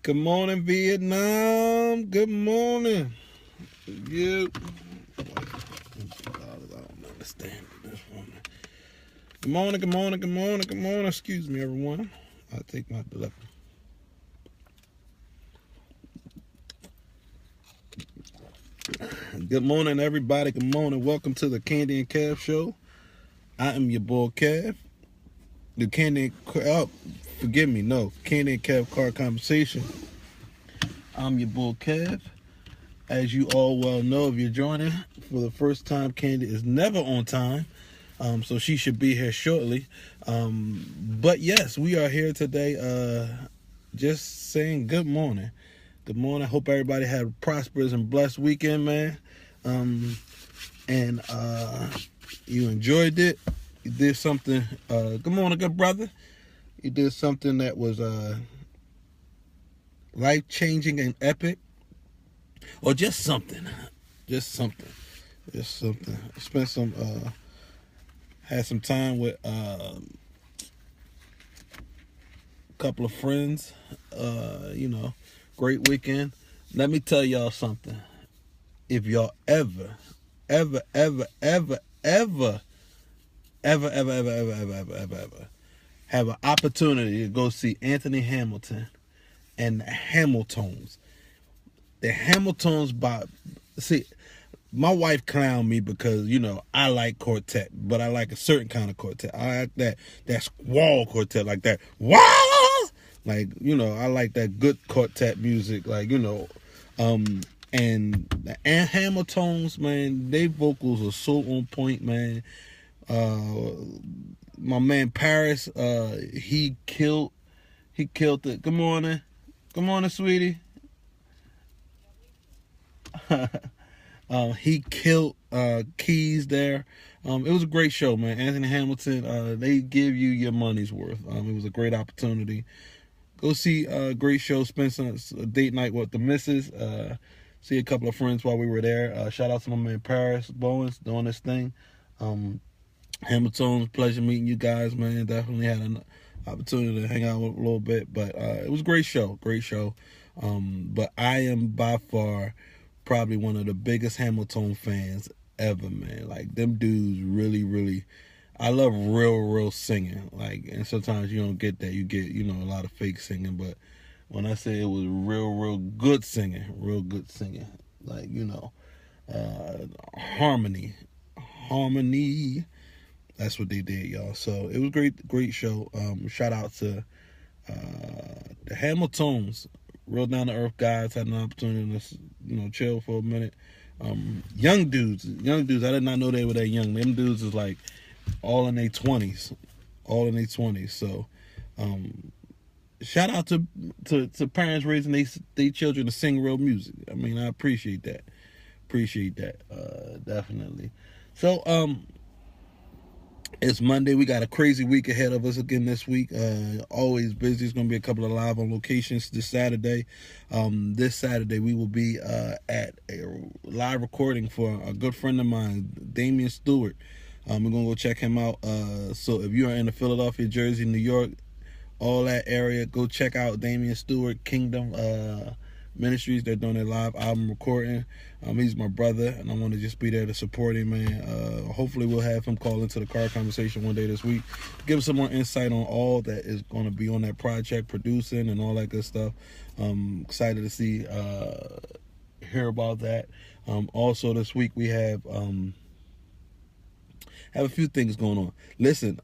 Good morning, Vietnam. Good morning. Yeah. I don't understand this one. Good morning, good morning, good morning, good morning. Excuse me, everyone. I'll take my delivery. Good morning, everybody. Good morning. Welcome to the Candy and Kev show. I am your boy, Kev. The Candy and Candy and Kev Card Conversation. I'm your boy, Kev. As you all well know, if you're joining for the first time, Candy is never on time. So she should be here shortly. But yes, we are here today just saying good morning. Good morning. Hope everybody had a prosperous and blessed weekend, man. And you enjoyed it. You did something. Good morning, good brother. You did something that was life-changing and epic. Or just something. Just something. Spent some had some time with a couple of friends. Great weekend. Let me tell y'all something. If y'all ever have an opportunity to go see Anthony Hamilton and the Hamiltons. The Hamiltons my wife clowned me because, I like quartet, but I like a certain kind of quartet. I like that squall quartet, like that. Wah! Like, I like that good quartet music, and the Hamiltons, man, their vocals are so on point, man. My man Paris, he killed it. Good morning, sweetie. He killed Keys there. It was a great show, man. Anthony Hamilton, they give you your money's worth. It was a great opportunity. Go see a great show. Spend a date night with the missus. See a couple of friends while we were there. Shout out to my man Paris Bowens doing this thing. Hamilton's, pleasure meeting you guys, man. Definitely had an opportunity to hang out with a little bit, but it was a great show. But I am by far probably one of the biggest Hamilton fans ever, man. Like, them dudes really, I love real singing. Like, and sometimes you don't get that. You get, a lot of fake singing, but when I say it was real good singing, like, harmony. That's what they did, y'all. So it was great show. Shout out to the Hamiltons. Real down to earth guys. Had an opportunity to chill for a minute. Young dudes. I did not know they were that young. Them dudes is like all in their 20s. So shout out to parents raising their children to sing real music. I mean, I appreciate that. Definitely. So it's Monday. We got a crazy week ahead of us again this week. Always busy. There's going to be a couple of live on locations this Saturday. This Saturday, we will be at a live recording for a good friend of mine, Damian Stewart. We're going to go check him out. So if you are in the Philadelphia, Jersey, New York, all that area, go check out Damian Stewart, Kingdom Ministries. They're doing a live album recording. He's my brother, and I want to just be there to support him, man. Hopefully we'll have him call into the car conversation one day this week, give us some more insight on all that is going to be on that project, producing and all that good stuff. Excited to hear about that. Also this week we have a few things going on. Listen,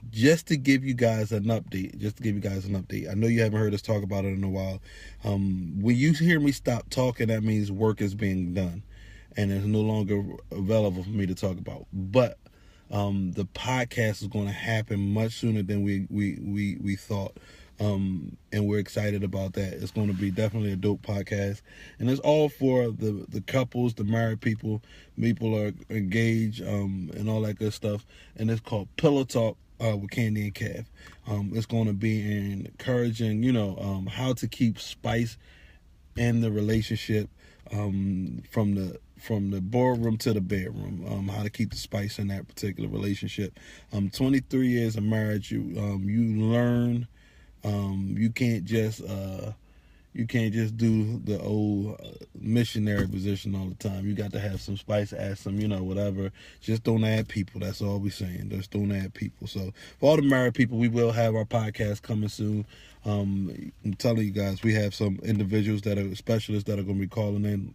just to give you guys an update. I know you haven't heard us talk about it in a while. When you hear me stop talking, that means work is being done and it's no longer available for me to talk about. But the podcast is going to happen much sooner than we thought. And we're excited about that. It's going to be definitely a dope podcast, and it's all for the couples, the married people are engaged, and all that good stuff. And it's called Pillow Talk with Candy and Kev. It's going to be encouraging, how to keep spice in the relationship, from the boardroom to the bedroom, how to keep the spice in that particular relationship. 23 years of marriage, you learn. You can't just You can't just do the old missionary position all the time. You got to have some spice, add some, whatever. Just don't add people. That's all we're saying. Just don't add people. So for all the married people, we will have our podcast coming soon. I'm telling you guys, we have some individuals that are specialists that are going to be calling in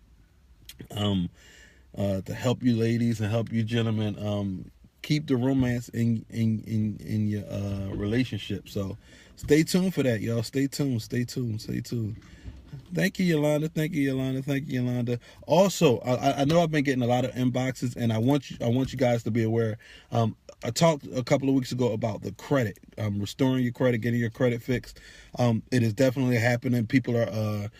to help you ladies and help you gentlemen keep the romance in your relationship. So stay tuned for that, y'all. Stay tuned. Thank you, Yolanda. Also, I know I've been getting a lot of inboxes, and I want you guys to be aware. I talked a couple of weeks ago about the credit, restoring your credit, getting your credit fixed. It is definitely happening. People are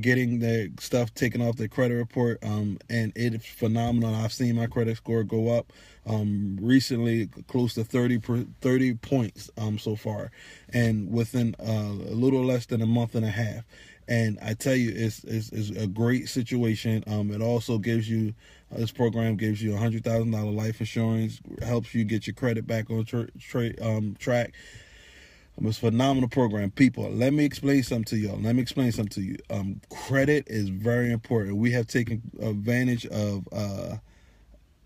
getting their stuff taken off their credit report, and it is phenomenal. I've seen my credit score go up recently, close to 30 points so far, and within a little less than a month and a half. And I tell you, it's a great situation. It also gives you, this program gives you $100,000 life insurance, helps you get your credit back on track. It's a phenomenal program. People, let me explain something to you. Credit is very important. We have taken advantage of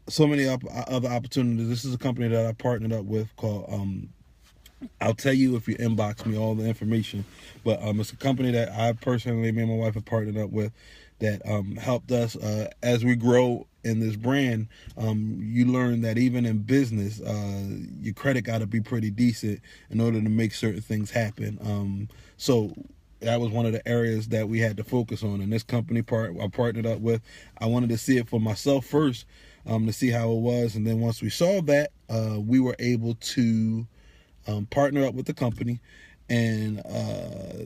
so many other opportunities. This is a company that I partnered up with called, I'll tell you if you inbox me all the information, but it's a company that I personally, me and my wife have partnered up with that helped us as we grow in this brand. You learn that even in business, your credit got to be pretty decent in order to make certain things happen. So that was one of the areas that we had to focus on. And this company I partnered up with, I wanted to see it for myself first, to see how it was. And then once we saw that, we were able to partner up with the company, and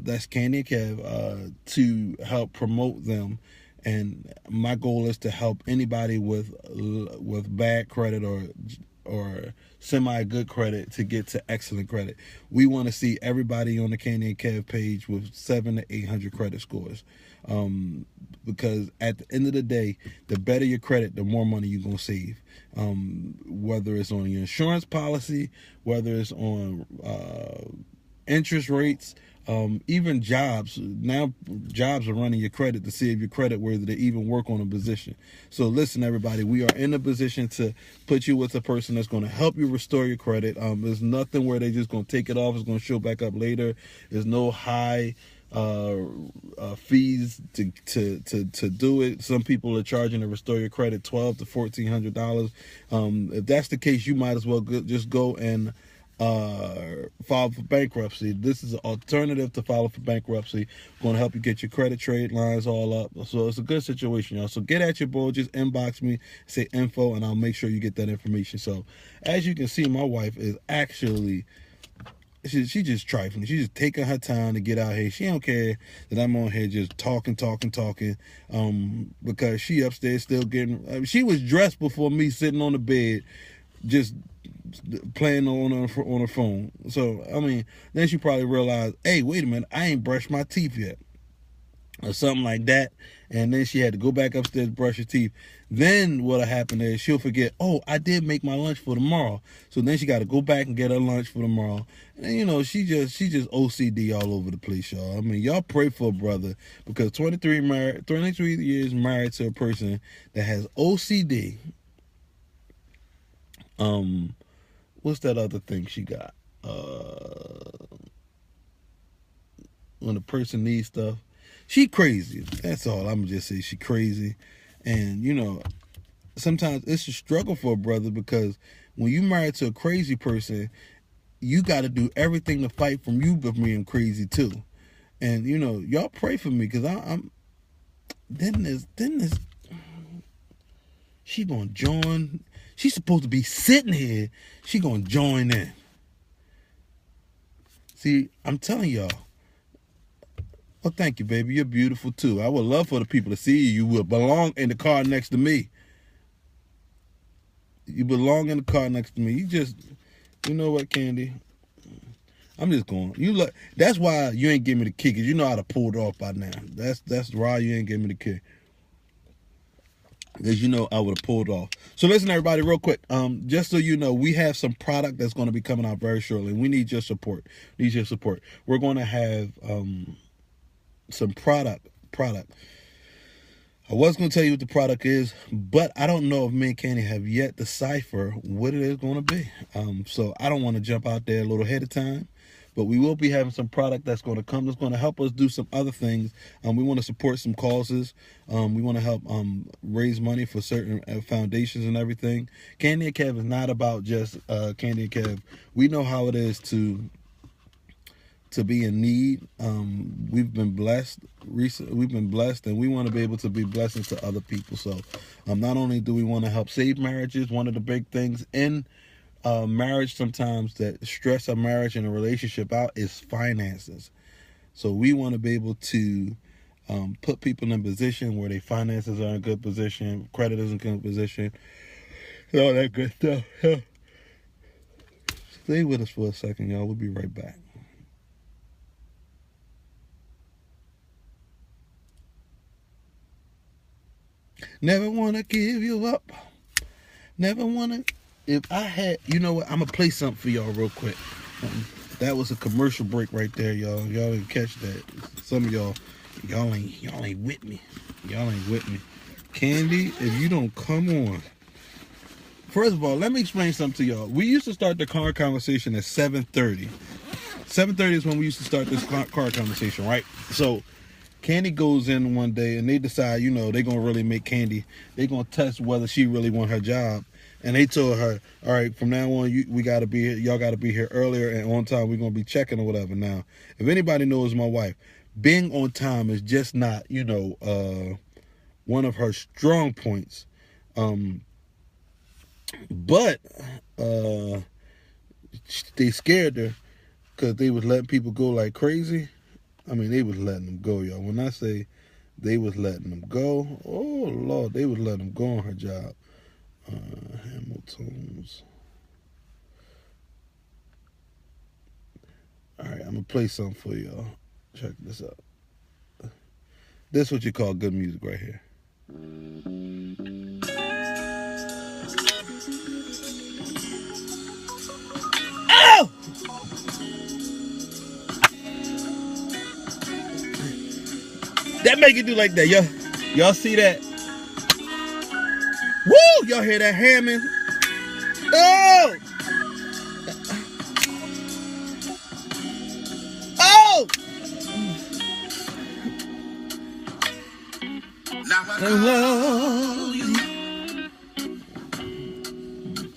that's Candy and Kev, to help promote them. And my goal is to help anybody with bad credit or semi good credit to get to excellent credit. We want to see everybody on the Candy and Kev page with 700 to 800 credit scores, because at the end of the day, the better your credit, the more money you're gonna save. Whether it's on your insurance policy, whether it's on interest rates, even jobs. Now jobs are running your credit to see if your credit worthy to even work on a position. So listen, everybody, we are in a position to put you with a person that's going to help you restore your credit. There's nothing where they're just going to take it off. It's going to show back up later. There's no high fees to do it. Some people are charging to restore your credit $1,200 to $1,400. If that's the case, you might as well just go and file for bankruptcy. This is an alternative to file for bankruptcy. Going to help you get your credit trade lines all up. So it's a good situation, y'all. So get at your boy. Just inbox me, say info, and I'll make sure you get that information. So as you can see, my wife is actually, she just trifling. She's just taking her time to get out here. She don't care that I'm on here just talking. Because she upstairs still getting. She was dressed before me, sitting on the bed, just playing on her phone. So I mean, then she probably realized, hey, wait a minute, I ain't brushed my teeth yet, or something like that. And then she had to go back upstairs to brush her teeth. Then what'll happen is she'll forget, oh, I did make my lunch for tomorrow. So then she got to go back and get her lunch for tomorrow. And she just OCD all over the place, y'all. I mean, y'all pray for a brother, because 23 years married to a person that has OCD. What's that other thing she got? When a person needs stuff, she crazy. That's all. I'm just say she crazy. And sometimes it's a struggle for a brother, because when you married to a crazy person, you got to do everything to fight from you being crazy too. And y'all pray for me, because I'm then this she gonna join. She's supposed to be sitting here. She gonna join in. See, I'm telling y'all. Well, thank you, baby. You're beautiful too. I would love for the people to see you. You will belong in the car next to me. You belong in the car next to me. You know what, Candy? I'm just going. That's why you ain't give me the kick, because you know I'd have pulled off by now. That's why you ain't give me the kick. Because I would have pulled off. So listen, everybody, real quick. Just so you know, we have some product that's going to be coming out very shortly. We need your support. We're going to have some product. I was going to tell you what the product is, but I don't know if me and Candy have yet decipher what it is going to be. So I don't want to jump out there a little ahead of time, but we will be having some product that's going to come that's going to help us do some other things. We want to support some causes. We want to help raise money for certain foundations and everything. Candy and Kev is not about just Candy and Kev. We know how it is to be in need. We've been blessed recently. We've been blessed, and we want to be able to be blessings to other people. So not only do we want to help save marriages, one of the big things in marriage sometimes that stress a marriage and a relationship out is finances. So we want to be able to put people in a position where their finances are in a good position, credit is in a good position, and all that good stuff. Stay with us for a second, y'all. We'll be right back. Never want to give you up. Never want to. If I had, you know what? I'm going to play something for y'all real quick. That was a commercial break right there, y'all. Y'all didn't catch that. Some of y'all ain't with me. Y'all ain't with me. Candy, if you don't come on. First of all, let me explain something to y'all. We used to start the car conversation at 7:30. 7:30 is when we used to start this car conversation, right? So Candy goes in one day and they decide, they're going to really make Candy. They're going to test whether she really want her job. And they told her, all right, from now on, we got to be here. Y'all got to be here earlier and on time. We're going to be checking or whatever. Now, if anybody knows my wife, being on time is just not, one of her strong points. But they scared her because they was letting people go like crazy. I mean, they was letting them go, y'all. When I say they was letting them go, oh, Lord, they was letting them go on her job. Hamilton's. All right, I'm going to play something for y'all. Check this out. This is what you call good music right here. Ow! That make it do like that, y'all see that? Woo! Y'all hear that hamming? Oh! Oh! Now I love you.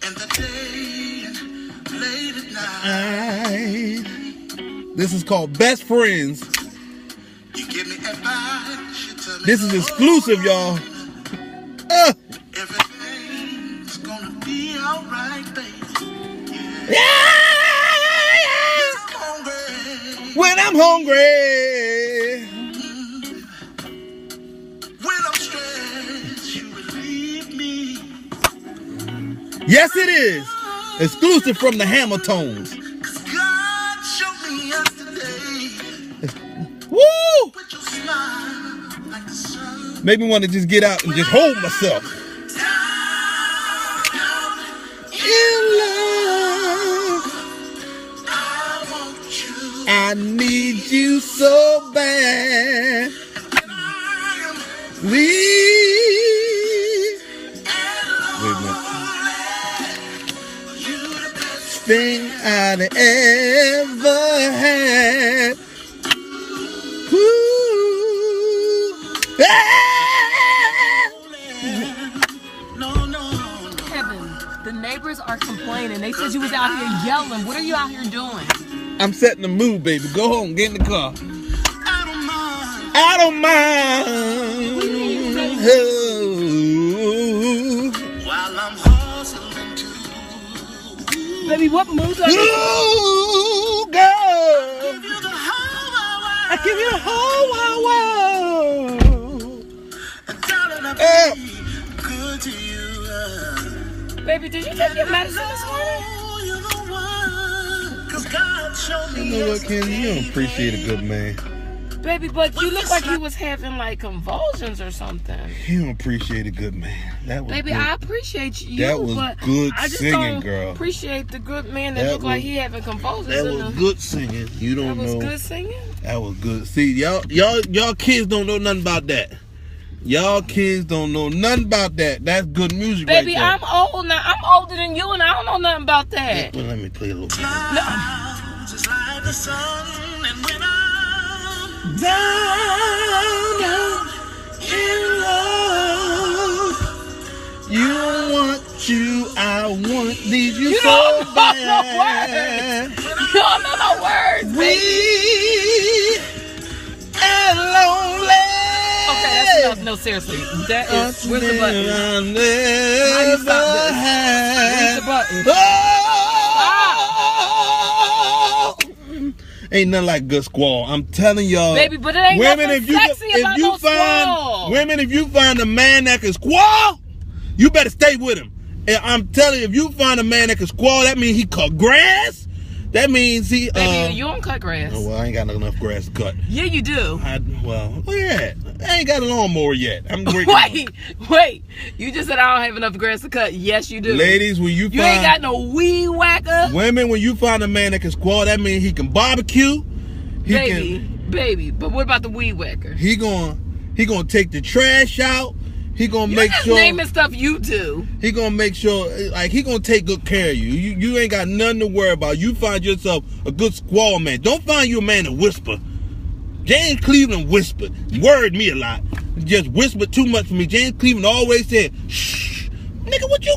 And the day late at night. This is called Best Friends. You give me advice, you tell me this is exclusive, y'all. Everything's gonna be alright, baby. Yeah. When I'm hungry. When I'm stressed, you relieve me. Yes, it is. Exclusive from the Hamiltons. God showed me yesterday. Woo! With your smile like the sun. Made me want to just get out and just hold myself. In love, I want you. I need you so bad. Wait a minute. Thing I'd ever had. Kevin, the neighbors are complaining. They said you was out here yelling. What are you out here doing? I'm setting the mood, baby. Go home, get in the car. I don't mind. While I'm hustling too. Baby, what mood are you? Ooh, girl. I give you the whole wide world. Good to you. Baby, did you take your medicine this morning? You know what, Kenny? You don't appreciate a good man. Baby, but you look like you was having like convulsions or something. You don't appreciate a good man. That was Baby, good. I appreciate you. That was but good I just singing, don't girl. Appreciate the good man that looked like he having convulsions. That was good singing. You don't know. That was good singing. That was good. See, y'all kids don't know nothing about that. Y'all kids don't know nothing about that. That's good music, baby, right there. I'm old now. I'm older than you, and I don't know nothing about that. Well, let me play a little bit. Just like the sun, and when I'm Down in love, you want you, I want these you so don't know bad. no words. You don't know no words, baby. We and lonely. Okay, that's enough. No, seriously. That is. Where's the button? How you stop this? Where's the button? Ain't nothing like good squall. I'm telling y'all, Baby, but it ain't women, nothing if you sexy about no squall. women, if you find a man that can squall, you better stay with him. And I'm telling you, if you find a man that can squall, that means he cut grass. That means he. Baby, you don't cut grass. Oh, well, I ain't got enough grass to cut. Yeah, you do. Where you at? I ain't got a lawnmower yet. I'm working. Wait. You just said I don't have enough grass to cut. Yes, you do. Ladies, when you ain't got no weed whacker. Women, when you find a man that can squall, that means he can barbecue. Baby. But what about the weed whacker? He gonna take the trash out. He gonna You make just sure. naming stuff you do. He gonna make sure, like, he gonna take good care of you. You ain't got nothing to worry about. You find yourself a good squall man. Don't find you a man that whisper. James Cleveland whispered. Worried me a lot. Just whispered too much for me. James Cleveland always said, "Shh, nigga, what you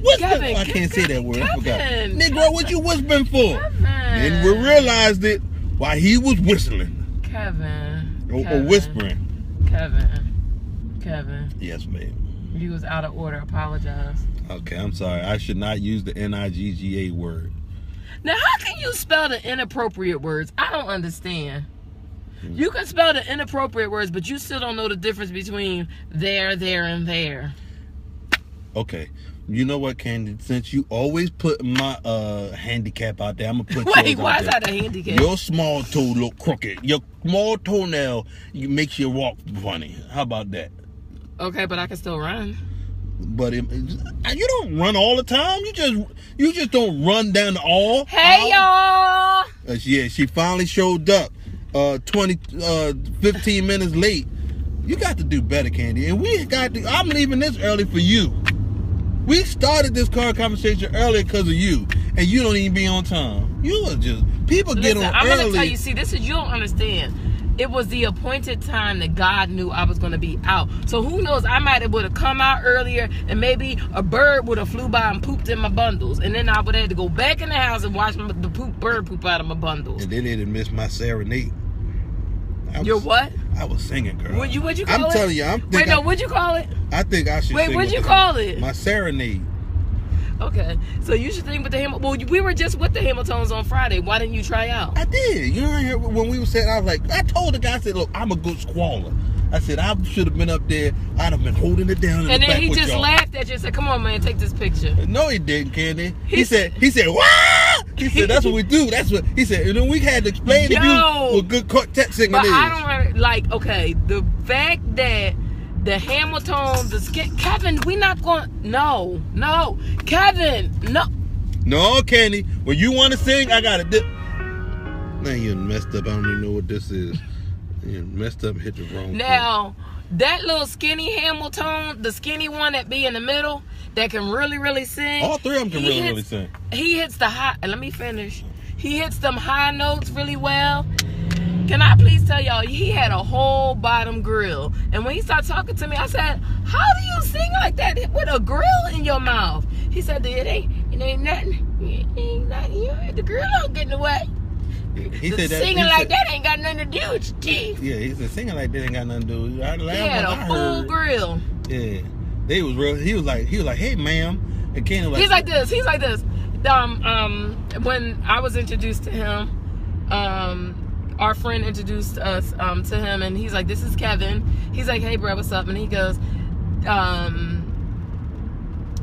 whisper?" Kevin, I can't say that word. I forgot. Kevin. Nigga, what you whispering for? Kevin. And we realized it while he was whistling. Kevin. Or whispering. Kevin. Yes, ma'am. You was out of order. Apologize. Okay, I'm sorry. I should not use the Nigga word. Now, how can you spell the inappropriate words? I don't understand. You can spell the inappropriate words, but you still don't know the difference between there, and there. Okay. You know what, Candy? Since you always put my handicap out there, I'm gonna put Wait, yours why out is there. that a handicap? Your small toe look crooked. Your small toenail makes you walk funny. How about that? Okay, but I can still run. But you don't run all the time. You just don't run down the all. Hey, y'all. Yeah, she finally showed up. 15 minutes late. You got to do better, Candy. And I'm leaving this early for you. We started this car conversation earlier because of you, and you don't even be on time. You are just people get on I'm early. gonna tell you. See, this is you don't understand. It was the appointed time that God knew I was gonna be out. So who knows? I might have would have come out earlier, and maybe a bird would have flew by and pooped in my bundles, and then I would have had to go back in the house and watch the bird poop out of my bundles. And then they didn't miss my serenade. Your what? I was singing, girl. What'd you call it? I'm telling you, what'd you call it? I think I should. Wait, sing what'd with you call it? My serenade. Okay, so you should think with the Well, we were just with the Hamiltons on Friday. Why didn't you try out? I did. You know, when we were saying, I was like, I told the guy, I said, look, I'm a good squaller. I said, I should have been up there. I'd have been holding it down in and the then back he with just y'all. laughed at you and said, come on, man, take this picture. No, he didn't, Candy. He said, what? He said, that's what we do. That's what he said. And then we had to explain to you what good quartet singing but is. I don't like. Okay, the fact that the Hamilton, Kevin, we not going. No, Kevin, no. No, Candy. When you want to sing, I got to dip. Man, you messed up. I don't even know what this is. You messed up, hit the wrong. Now, that little skinny Hamilton, the skinny one that be in the middle, that can really sing. All three of them can really sing. He hits the high. Let me finish. He hits them high notes really well. Can I please tell y'all, he had a whole bottom grill. And when he started talking to me, I said, how do you sing like that with a grill in your mouth? He said, it ain't nothing. It ain't nothing. The grill don't get in the way. He said that, singing like that ain't got nothing to do with your teeth. Yeah, he said singing like that ain't got nothing to do with it. He had a full grill. Yeah. They was real. He was like, hey ma'am. And Kenny was He's like this. When I was introduced to him, our friend introduced us to him, and he's like, this is Kevin. He's like, hey bro, what's up? And he goes,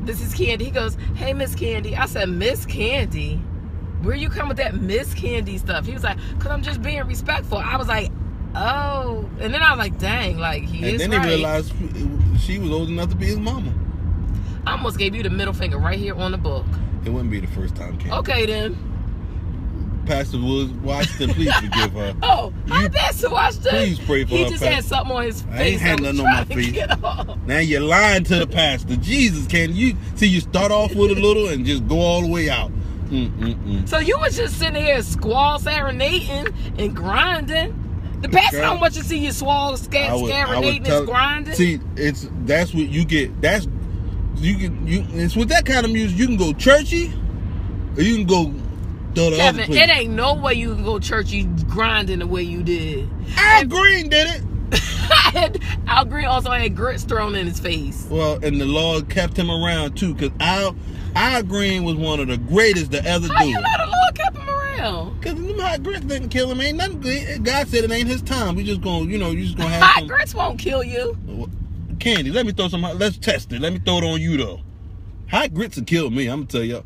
this is Candy. He goes, hey Miss Candy. I said, Miss Candy? Where you come with that Miss Candy stuff? He was like, because I'm just being respectful. I was like, oh, And then I was like, dang, like, he is right. And then they realized she was old enough to be his mama. I almost gave you the middle finger right here on the book. It wouldn't be the first time, Candy. Okay, then. Pastor Washington, please forgive her. Oh, hi, Pastor Washington. Please pray for her. He just had something on his face. I ain't had nothing on my face. Now you're lying to the pastor. Jesus, Candy. You start off with a little and just go all the way out. So you was just sitting here squall serenading and grinding. The pastor don't want you to see you swallow serenading and grinding. See, that's what you get. It's with that kind of music. You can go churchy, or you can go. Kevin, it ain't no way you can go churchy grinding the way you did. Al Green did it. Al Green also had grits thrown in his face. Well, and the Lord kept him around too, because Al Green was one of the greatest to ever do it. How you know the Lord kept him around? Because them hot grits didn't kill him. Ain't nothing good. God said it ain't his time. We just gonna, you just gonna have hot grits won't kill you. Candy, let me throw some. Let's test it. Let me throw it on you though. Hot grits will kill me. I'm gonna tell y'all.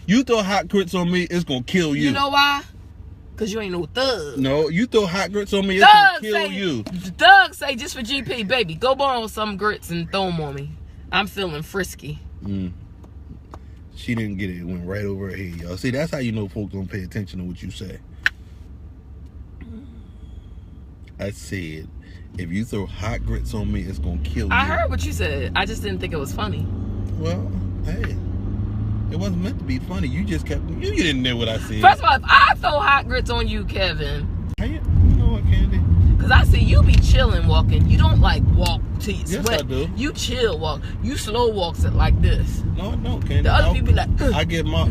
You throw hot grits on me, it's gonna kill you. You know why? Because you ain't no thug. No, you throw hot grits on me, it's gonna kill you. Doug say, just for GP, baby, go borrow some grits and throw them on me. I'm feeling frisky. She didn't get it. It went right over her head, y'all. See, that's how you know folks don't pay attention to what you say. I said, if you throw hot grits on me, it's gonna kill you. I heard what you said. I just didn't think it was funny. Well, hey, it wasn't meant to be funny. You just kept. You didn't know what I said. First of all, if I throw hot grits on you, Kevin. You know what, Candy? Because I see you be chilling walking. You don't like walk till you sweat. Yes, I do. You chill walk. You slow walks it like this. No, I don't, Candy. The other people be like. I get my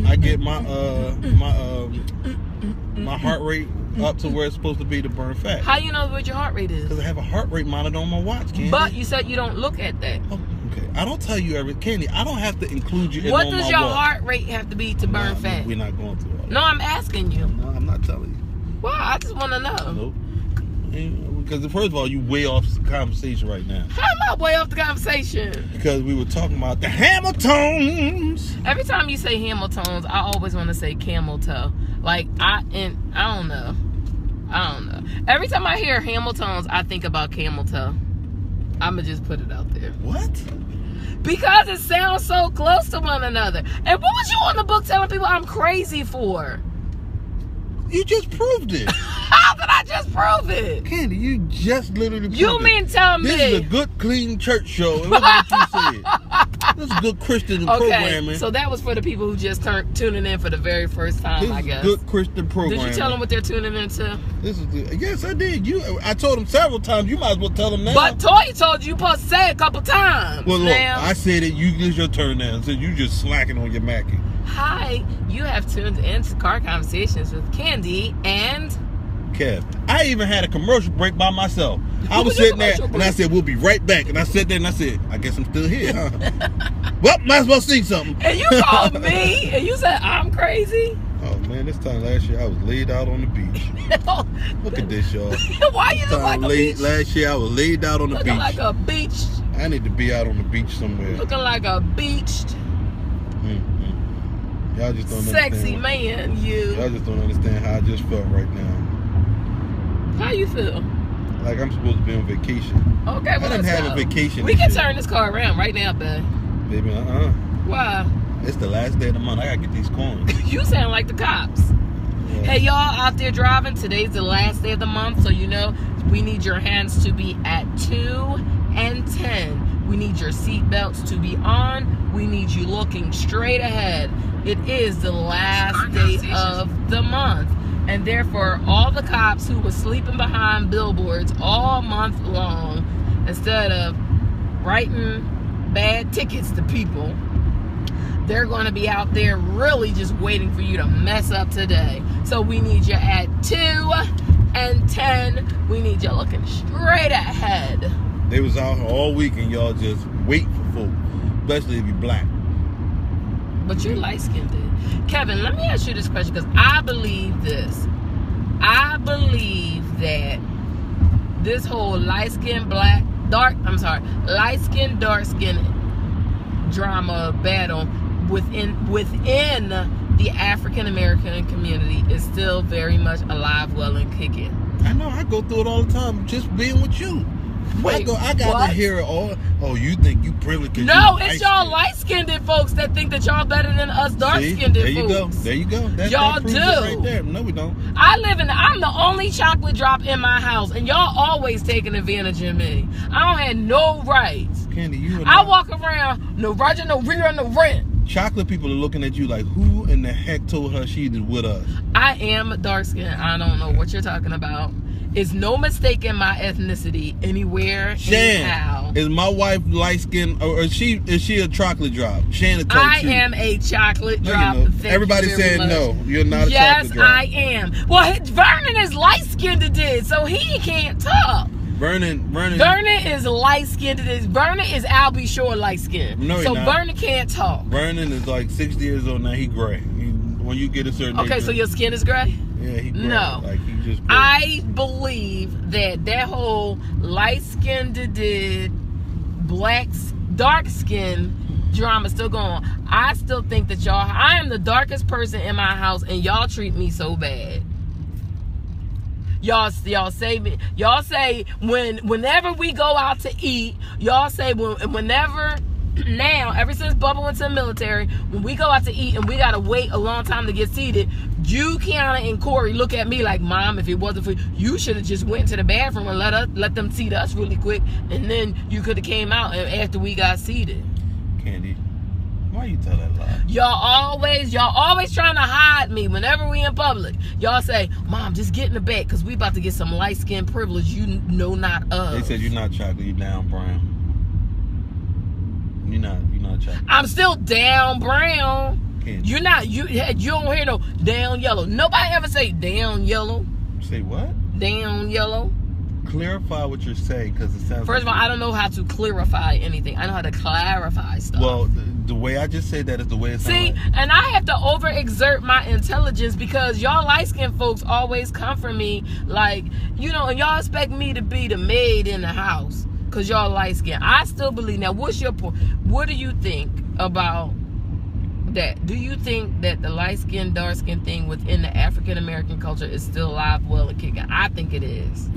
heart rate up to where it's supposed to be to burn fat. How you know what your heart rate is? Because I have a heart rate monitor on my watch, Candy. But you said you don't look at that. Oh, okay. I don't tell you everything, Candy. I don't have to include you in what on does my your walk. heart rate have to be to burn fat? We're not going through all that. No, I'm asking you. No, I'm not telling you. Well, I just want to know. Nope. Because first of all, you way off the conversation right now. How am I way off the conversation? Because we were talking about the Hamiltons. Every time you say Hamiltons, I always want to say camel toe. Like I don't know. Every time I hear Hamiltons, I think about camel toe. I'ma just put it out there. What? Because it sounds so close to one another. And what was you on the book telling people I'm crazy for? You just proved it. How did I just prove it? Candy, you just literally proved You mean tell me? This is a good, clean church show. And look what you said. This is good Christian programming. So that was for the people who just tuning in for the very first time, I guess. This is good Christian programming. Did you tell them what they're tuning into? Yes, I did. I told them several times. You might as well tell them now. But Toy told you supposed to say it a couple times. Well, look, now. I said it. It's your turn now. So you just slacking on your Mackie. Hi, you have tuned into Car Conversations with Candy and Kev. I even had a commercial break by myself. I was sitting there and I said, we'll be right back. And I sat there and I said, I guess I'm still here, huh? Well, might as well sing something. And you called me and you said I'm crazy. Oh man, this time last year I was laid out on the beach. Look at this, y'all. Why you look like a beach? Last year I was laid out on the beach. Looking like a beach. I need to be out on the beach somewhere. Looking like a beached. Y'all just don't understand. Sexy man, you. Y'all just don't understand how I just felt right now. How you feel? Like I'm supposed to be on vacation. Okay, well, I didn't have a vacation. We can turn this car around right now, babe. Baby, Why? It's the last day of the month. I gotta get these coins. You sound like the cops. Yeah. Hey, y'all out there driving. Today's the last day of the month, so you know we need your hands to be at 2 and 10. We need your seatbelts to be on. We need you looking straight ahead. It is the last day of the month. And therefore, all the cops who were sleeping behind billboards all month long, instead of writing bad tickets to people, they're going to be out there really just waiting for you to mess up today. So we need you at 2 and 10. We need you looking straight ahead. They was out all weekend, y'all just waiting for folk, especially if you're black. But you're light-skinned. Kevin, let me ask you this question, because I believe this. I believe that this whole light-skinned, light-skinned, dark-skinned drama battle within the African-American community is still very much alive, well, and kicking. I know. I go through it all the time. Just being with you. Wait, I got what? to hear it all. Oh, you think you privileged? No, it's y'all light-skinned folks that think that y'all better than us dark-skinned folks. There you go. There you go. Y'all that proves do. it right there. No, we don't. I'm the only chocolate drop in my house, and y'all always taking advantage of me. I don't have no rights. Candy, you. I walk around, no Roger, no rear, no rent. Chocolate people are looking at you like, who in the heck told her she was with us? I am dark-skinned. I don't know what you're talking about. It's no mistake in my ethnicity anywhere, anyhow. Is my wife light skinned, or is she a chocolate drop? Shannon, I am a chocolate drop. No, everybody's saying no. You're not a chocolate drop. Yes, I am. Well, Vernon is light skinned today, so he can't talk. Vernon is light skinned today. Vernon is Albie Shore light skinned. No, so not. Vernon can't talk. Vernon is like 60 years old now. He gray. When you get a certain age. Okay, so your skin is gray? Yeah, he gray. No. Like he just gray. I believe that whole light-skinned dark-skinned drama is still going on. I still think that I am the darkest person in my house, and y'all treat me so bad. Y'all say whenever we go out to eat, y'all say whenever. Now, ever since Bubba went to the military, when we go out to eat and we gotta wait a long time to get seated, you, Kiana, and Corey look at me like, Mom, if it wasn't for you should have just went to the bathroom and let them seat us really quick, and then you could have came out after we got seated. Candy, why you tell that lie? Y'all always trying to hide me whenever we in public. Y'all say, Mom, just get in the back because we about to get some light skin privilege you know not of. They said you're not chocolate, you're down brown. You're not chocolate. I'm still down brown. Candy. You're not. You don't hear no down yellow. Nobody ever say down yellow. Say what? Down yellow. Clarify what you're saying, because it sounds. First of all, I don't know how to clarify anything. I know how to clarify stuff. Well, the way I just said that is the way it sounds. See, and I have to overexert my intelligence because y'all light-skinned folks always come for me like, and y'all expect me to be the maid in the house. Because y'all light skin. I still believe. Now, what's your point? What do you think about that? Do you think that the light skin, dark skin thing within the African American culture is still alive, well, and kicking? I think it is.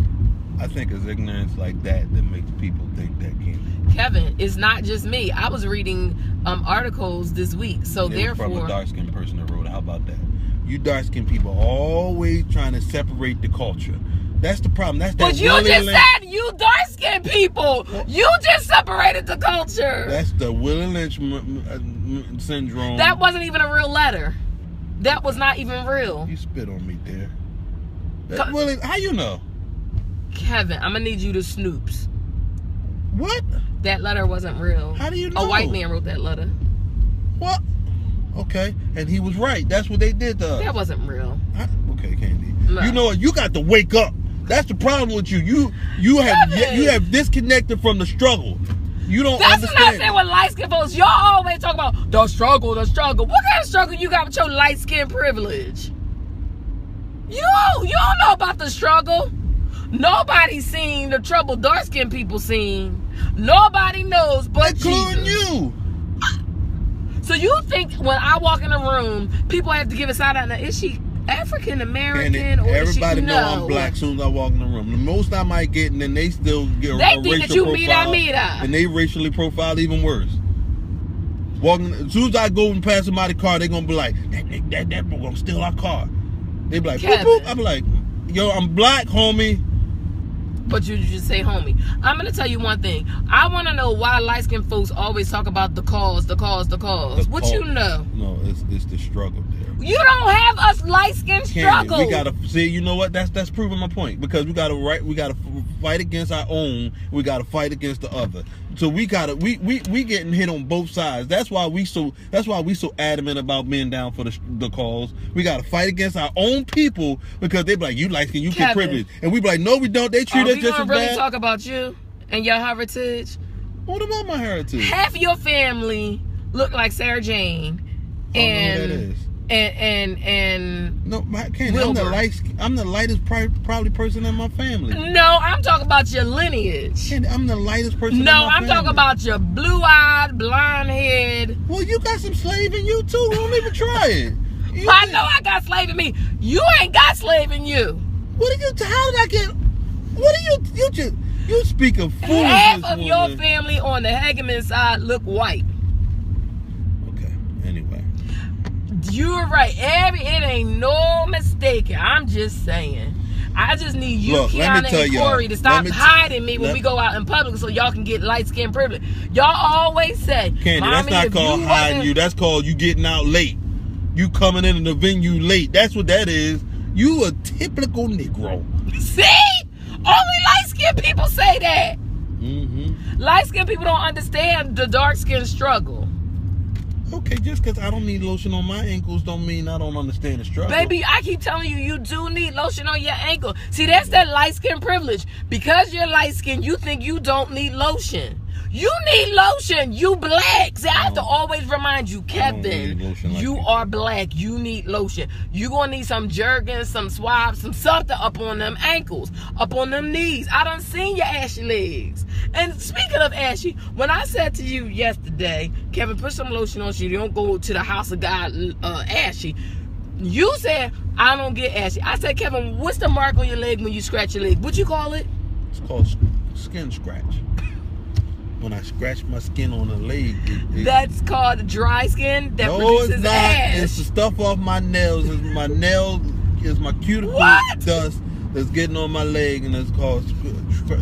I think it's ignorance like that makes people think that, Candy. Kevin, it's not just me. I was reading articles this week. So therefore. From a dark skinned person that wrote it. How about that? You dark skinned people are always trying to separate the culture. That's the problem. But you just said you dark-skinned people. You just separated the culture. That's the Willie Lynch syndrome. That wasn't even a real letter. That was not even real. You spit on me there. Willie, how you know? Kevin, I'm going to need you to snoops. What? That letter wasn't real. How do you know? A white man wrote that letter. What? Okay. And he was right. That's what they did to us. That wasn't real. Okay, Candy. No. You know what? You got to wake up. That's the problem with you. You have disconnected from the struggle. You don't understand. That's what I said with light skin folks. Y'all always talk about the struggle. What kind of struggle you got with your light skin privilege? You don't know about the struggle. Nobody's seen the trouble dark skinned people seen. Nobody knows but including you. So you think when I walk in a room, people have to give a side eye? Now, is she African American or everybody is she, know I'm black as soon as I walk in the room. The most I might get, and then they still get they a think racial that you profile, mira. and they racially profile even worse. Walking as soon as I go and pass somebody's car, they gonna be like, that boy gonna steal our car. They be like, boop, boop. I'm like, yo, I'm black, homie. But you just say homie. I'm going to tell you one thing. I want to know why light-skinned folks always talk about the cause. What you know? No, it's the struggle there. You don't have us light-skinned struggle. We got to see, you know what? That's proving my point. Because we got to fight against our own. We got to fight against the other. So we getting hit on both sides. That's why we so adamant about being down for the cause. We got to fight against our own people because they be like, you light-skinned, you get privilege. And we be like, no, we don't. They treat us just as bad. We really talk about you and your heritage? What about my heritage? Half your family look like Sarah Jane. I don't know who that is. And no, I'm the lightest probably person in my family. No, I'm talking about your lineage. Candy, I'm the lightest person in my family. No, I'm talking about your blue-eyed, blonde head. Well, you got some slave in you too. Don't even try it. I know I got slave in me. You ain't got slave in you. What are you? How did I get? What are you speaking foolishness? Half of your family on the Hageman side look white. Okay. Anyway. You're right. It ain't no mistaking. I'm just saying. I just need you, Kiana, and Corey to stop hiding me when we go out in public so y'all can get light skin privilege. Y'all always say, Candy, that's not called hiding you. That's called you getting out late. You coming in the venue late. That's what that is. You a typical Negro. See? Only light skinned people say that. Mm-hmm. Light skinned people don't understand the dark skin struggle. Okay, just because I don't need lotion on my ankles don't mean I don't understand the struggle. Baby, I keep telling you, you do need lotion on your ankle. See, that's that light skin privilege. Because you're light skinned, you think you don't need lotion. You need lotion. You black. See, I have to always remind you, Kevin, you are black. You need lotion. You going to need some Jergens, some swabs, some something up on them ankles, up on them knees. I done seen your ashy legs. And speaking of ashy, when I said to you yesterday, Kevin, put some lotion on so you don't go to the house of God ashy. You said, I don't get ashy. I said, Kevin, what's the mark on your leg when you scratch your leg? What you call it? It's called skin scratch. When I scratch my skin on the leg, that's called dry skin. That no, produces it's not. ash. It's the stuff off my nails. My nail is my cuticle dust that's getting on my leg, and it's called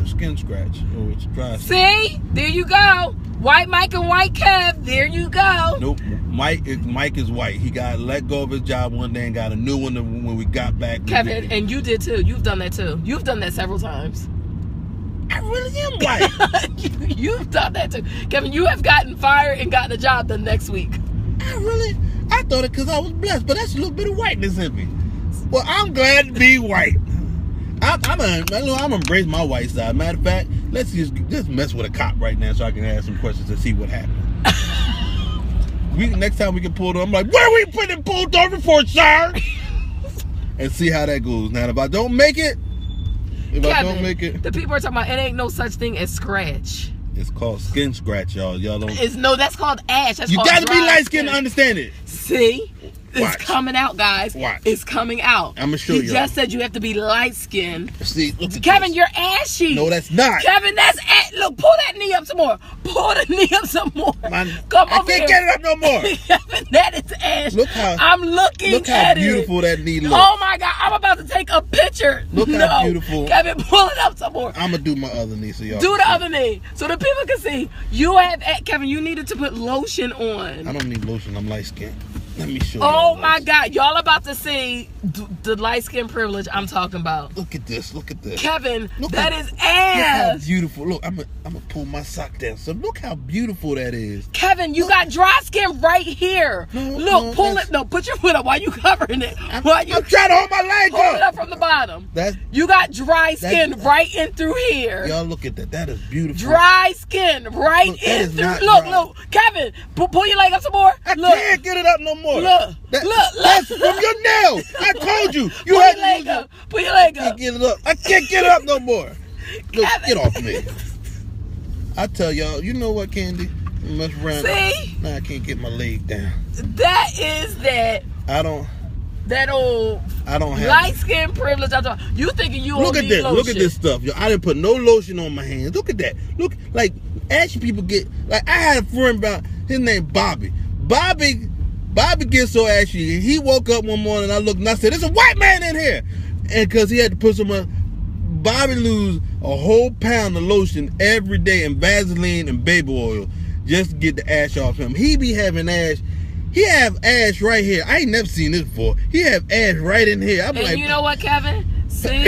skin scratch, or it's dry skin. See, there you go. White Mike and White Kev. There you go. Nope. Mike is white. He got let go of his job one day and got a new one when we got back. Kevin, and you did too. You've done that too. You've done that several times. I really am white. You've done that too. Kevin, you have gotten fired and gotten a job the next week. I thought it because I was blessed, but that's a little bit of whiteness in me. Well, I'm glad to be white. I'm embrace my white side. Matter of fact, let's just mess with a cop right now so I can ask some questions to see what happened. Next time we can pull them, I'm like, where are we putting pulled over for, sir? And see how that goes. Now, if I don't make it, Kevin, I don't make it, the people are talking about it ain't no such thing as scratch. It's called skin scratch, y'all. Y'all don't. That's called ash. That's you gotta be light skinned to understand it. See? It's coming out, guys. Watch. It's coming out. I'm gonna show you. He just said you have to be light skinned. See, look at Kevin, this. you're ashy. No, that's not. Kevin, that's look, pull that knee up some more. Pull the knee up some more. Come I can't get it up no more. Kevin, that is ash. Look how I'm looking look at how beautiful that knee looks. Oh my God, I'm about to take a picture. Look how beautiful. Kevin, pull it up some more. I'm gonna do my other knee so y'all do the other knee so the people can see. You have Kevin, you needed to put lotion on. I don't need lotion. I'm light skinned. Let me show you. Oh my God, y'all about to see the light skin privilege I'm talking about. Look at this. Look at this. Kevin, look that is ass. Look how beautiful. Look, I'm gonna pull my sock down. So look how beautiful that is. Kevin, you got dry skin right here. Look, pull it. No, put your foot up. Why you covering it? I'm trying to hold my leg up. Hold it up from the bottom. You got dry skin right in through here. Y'all look at that. That is beautiful. Dry skin right in through. Look, Kevin, pull your leg up some more. I can't get it up no more. Look. That's from your nail. I told you. Pull your leg up. Pull your leg up. Get it up. I can't get it up no more. Look, get off me. I tell y'all, you know what, Candy? Mess around. See? Now I can't get my leg down. That is that. That old. I don't have light skin privilege. You thinking you look don't at need this. lotion. Look at this stuff, yo. I didn't put no lotion on my hands. Look at that. Look, like ashy people get. Like I had a friend about his name Bobby. Bobby gets so ashy. He woke up one morning. I looked and I said, "There's a white man in here," and because he had to put some. Bobby lose a whole pound of lotion every day and Vaseline and baby oil just to get the ash off him. He be having ash. He have ash right here. I ain't never seen this before. He have ash right in here. I'm like, you know what, Kevin? See,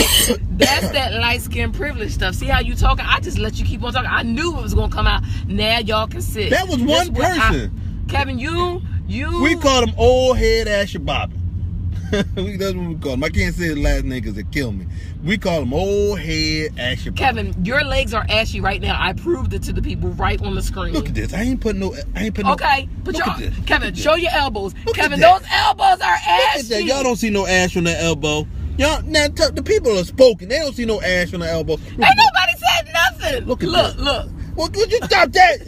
that's that light skin privilege stuff. See how you talking? I just let you keep on talking. I knew it was gonna come out. Now y'all can sit. That was one person. Kevin, you. We call him old head Asher Bobby. That's what we call him. I can't say his last name because it kill me. We call him old head Asher Bobby. Kevin, your legs are ashy right now. I proved it to the people right on the screen. Look at this. I ain't putting no. Okay, but Kevin, show your elbows. Kevin, those elbows are ashy. Look at that. Y'all don't see no ash on the elbow. Y'all now the people are spoken. They don't see no ash on the elbow. Ain't nobody said nothing. Look. Well, would you stop that?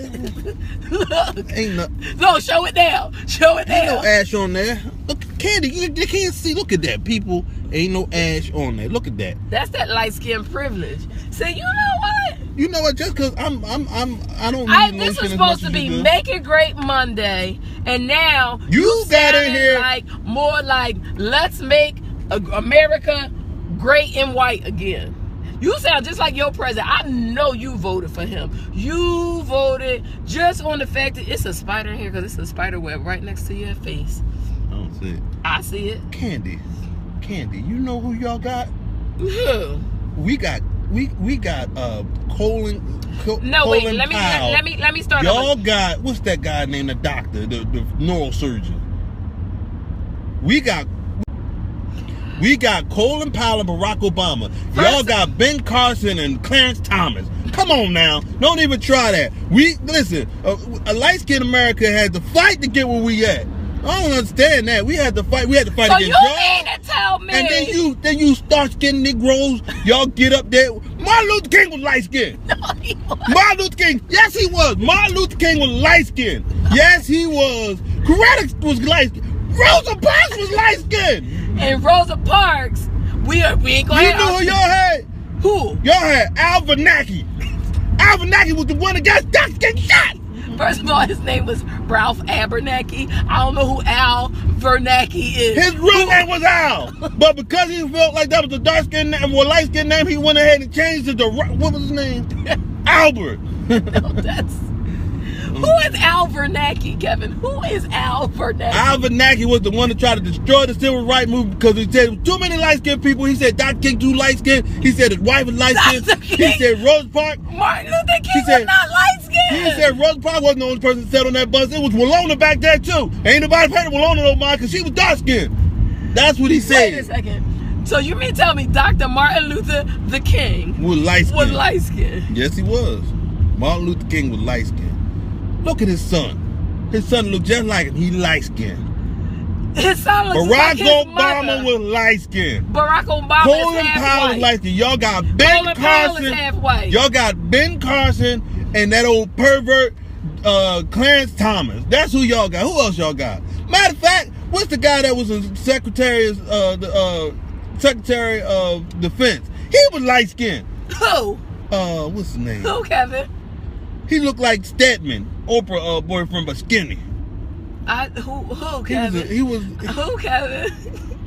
Look. Ain't no. No, show it down. Show it down. Ain't no ash on there. Look. Candy, you can't see. Look at that, people. Ain't no ash on there. Look at that. That's that light skin privilege. See, you know what? You know what? Just because I don't. This was supposed to be Make It Great Monday, and now you got in here like more like let's make America great and white again. You sound just like your president. I know you voted for him. You voted just on the fact that it's a spider in here because it's a spider web right next to your face. I don't see it. I see it. Candy, you know who y'all got? Who? We got Colin. No, wait. Let me start. Y'all got what's that guy named the doctor, the neurosurgeon. We got Colin Powell and Barack Obama. Y'all got Ben Carson and Clarence Thomas. Come on now, don't even try that. Listen. A light-skinned America had to fight to get where we at. I don't understand that. We had to fight. We had to fight so against y'all. So you mean to tell me? And then you start skinning Negroes. Y'all get up there. Martin Luther King was light skinned. No, he wasn't. Martin Luther King. Yes, he was. Martin Luther King was light skinned. Yes, he was. Coretta was light skinned. Rosa Parks was light skinned. And Rosa Parks, we ain't gonna. You know who y'all had? Who? Y'all had Al Vernacki. Al Vernacki was the one that got getting shot. First of all, his name was Ralph Abernathy. I don't know who Al Vernacki is. His real name was Al, but because he felt like that was a dark skin name or light skin name, he went ahead and changed it to what was his name? Albert. No, who is Al Vernacki, Kevin? Who is Al Vernacki? Al Vernacki was the one that tried to destroy the civil rights movement because he said there was too many light-skinned people. He said Dr. King too light-skinned. He said his wife was light-skinned. He said Rosa Parks. Martin Luther King was not light-skinned. He said Rosa Parks wasn't the only person that sat on that bus. It was Walona back there too. Ain't nobody paid Walona no mind because she was dark-skinned. That's what he said. Wait a second. So you mean tell me Dr. Martin Luther the King was light-skinned? Was light-skinned. Yes, he was. Martin Luther King was light-skinned. Look at his son. His son looked just like him. He light-skinned. His son looks like his Barack Obama mother. was light-skinned. Barack Obama Colin is half Powell white. is light-skinned. Y'all got Ben Carson. Half white. Y'all got Ben Carson and that old pervert Clarence Thomas. That's who y'all got. Who else y'all got? Matter of fact, what's the guy that was the Secretary of Defense? He was light-skinned. Who? What's his name? Who, Kevin? He looked like Stedman, Oprah boyfriend, but skinny. Who, Kevin? Who, Kevin?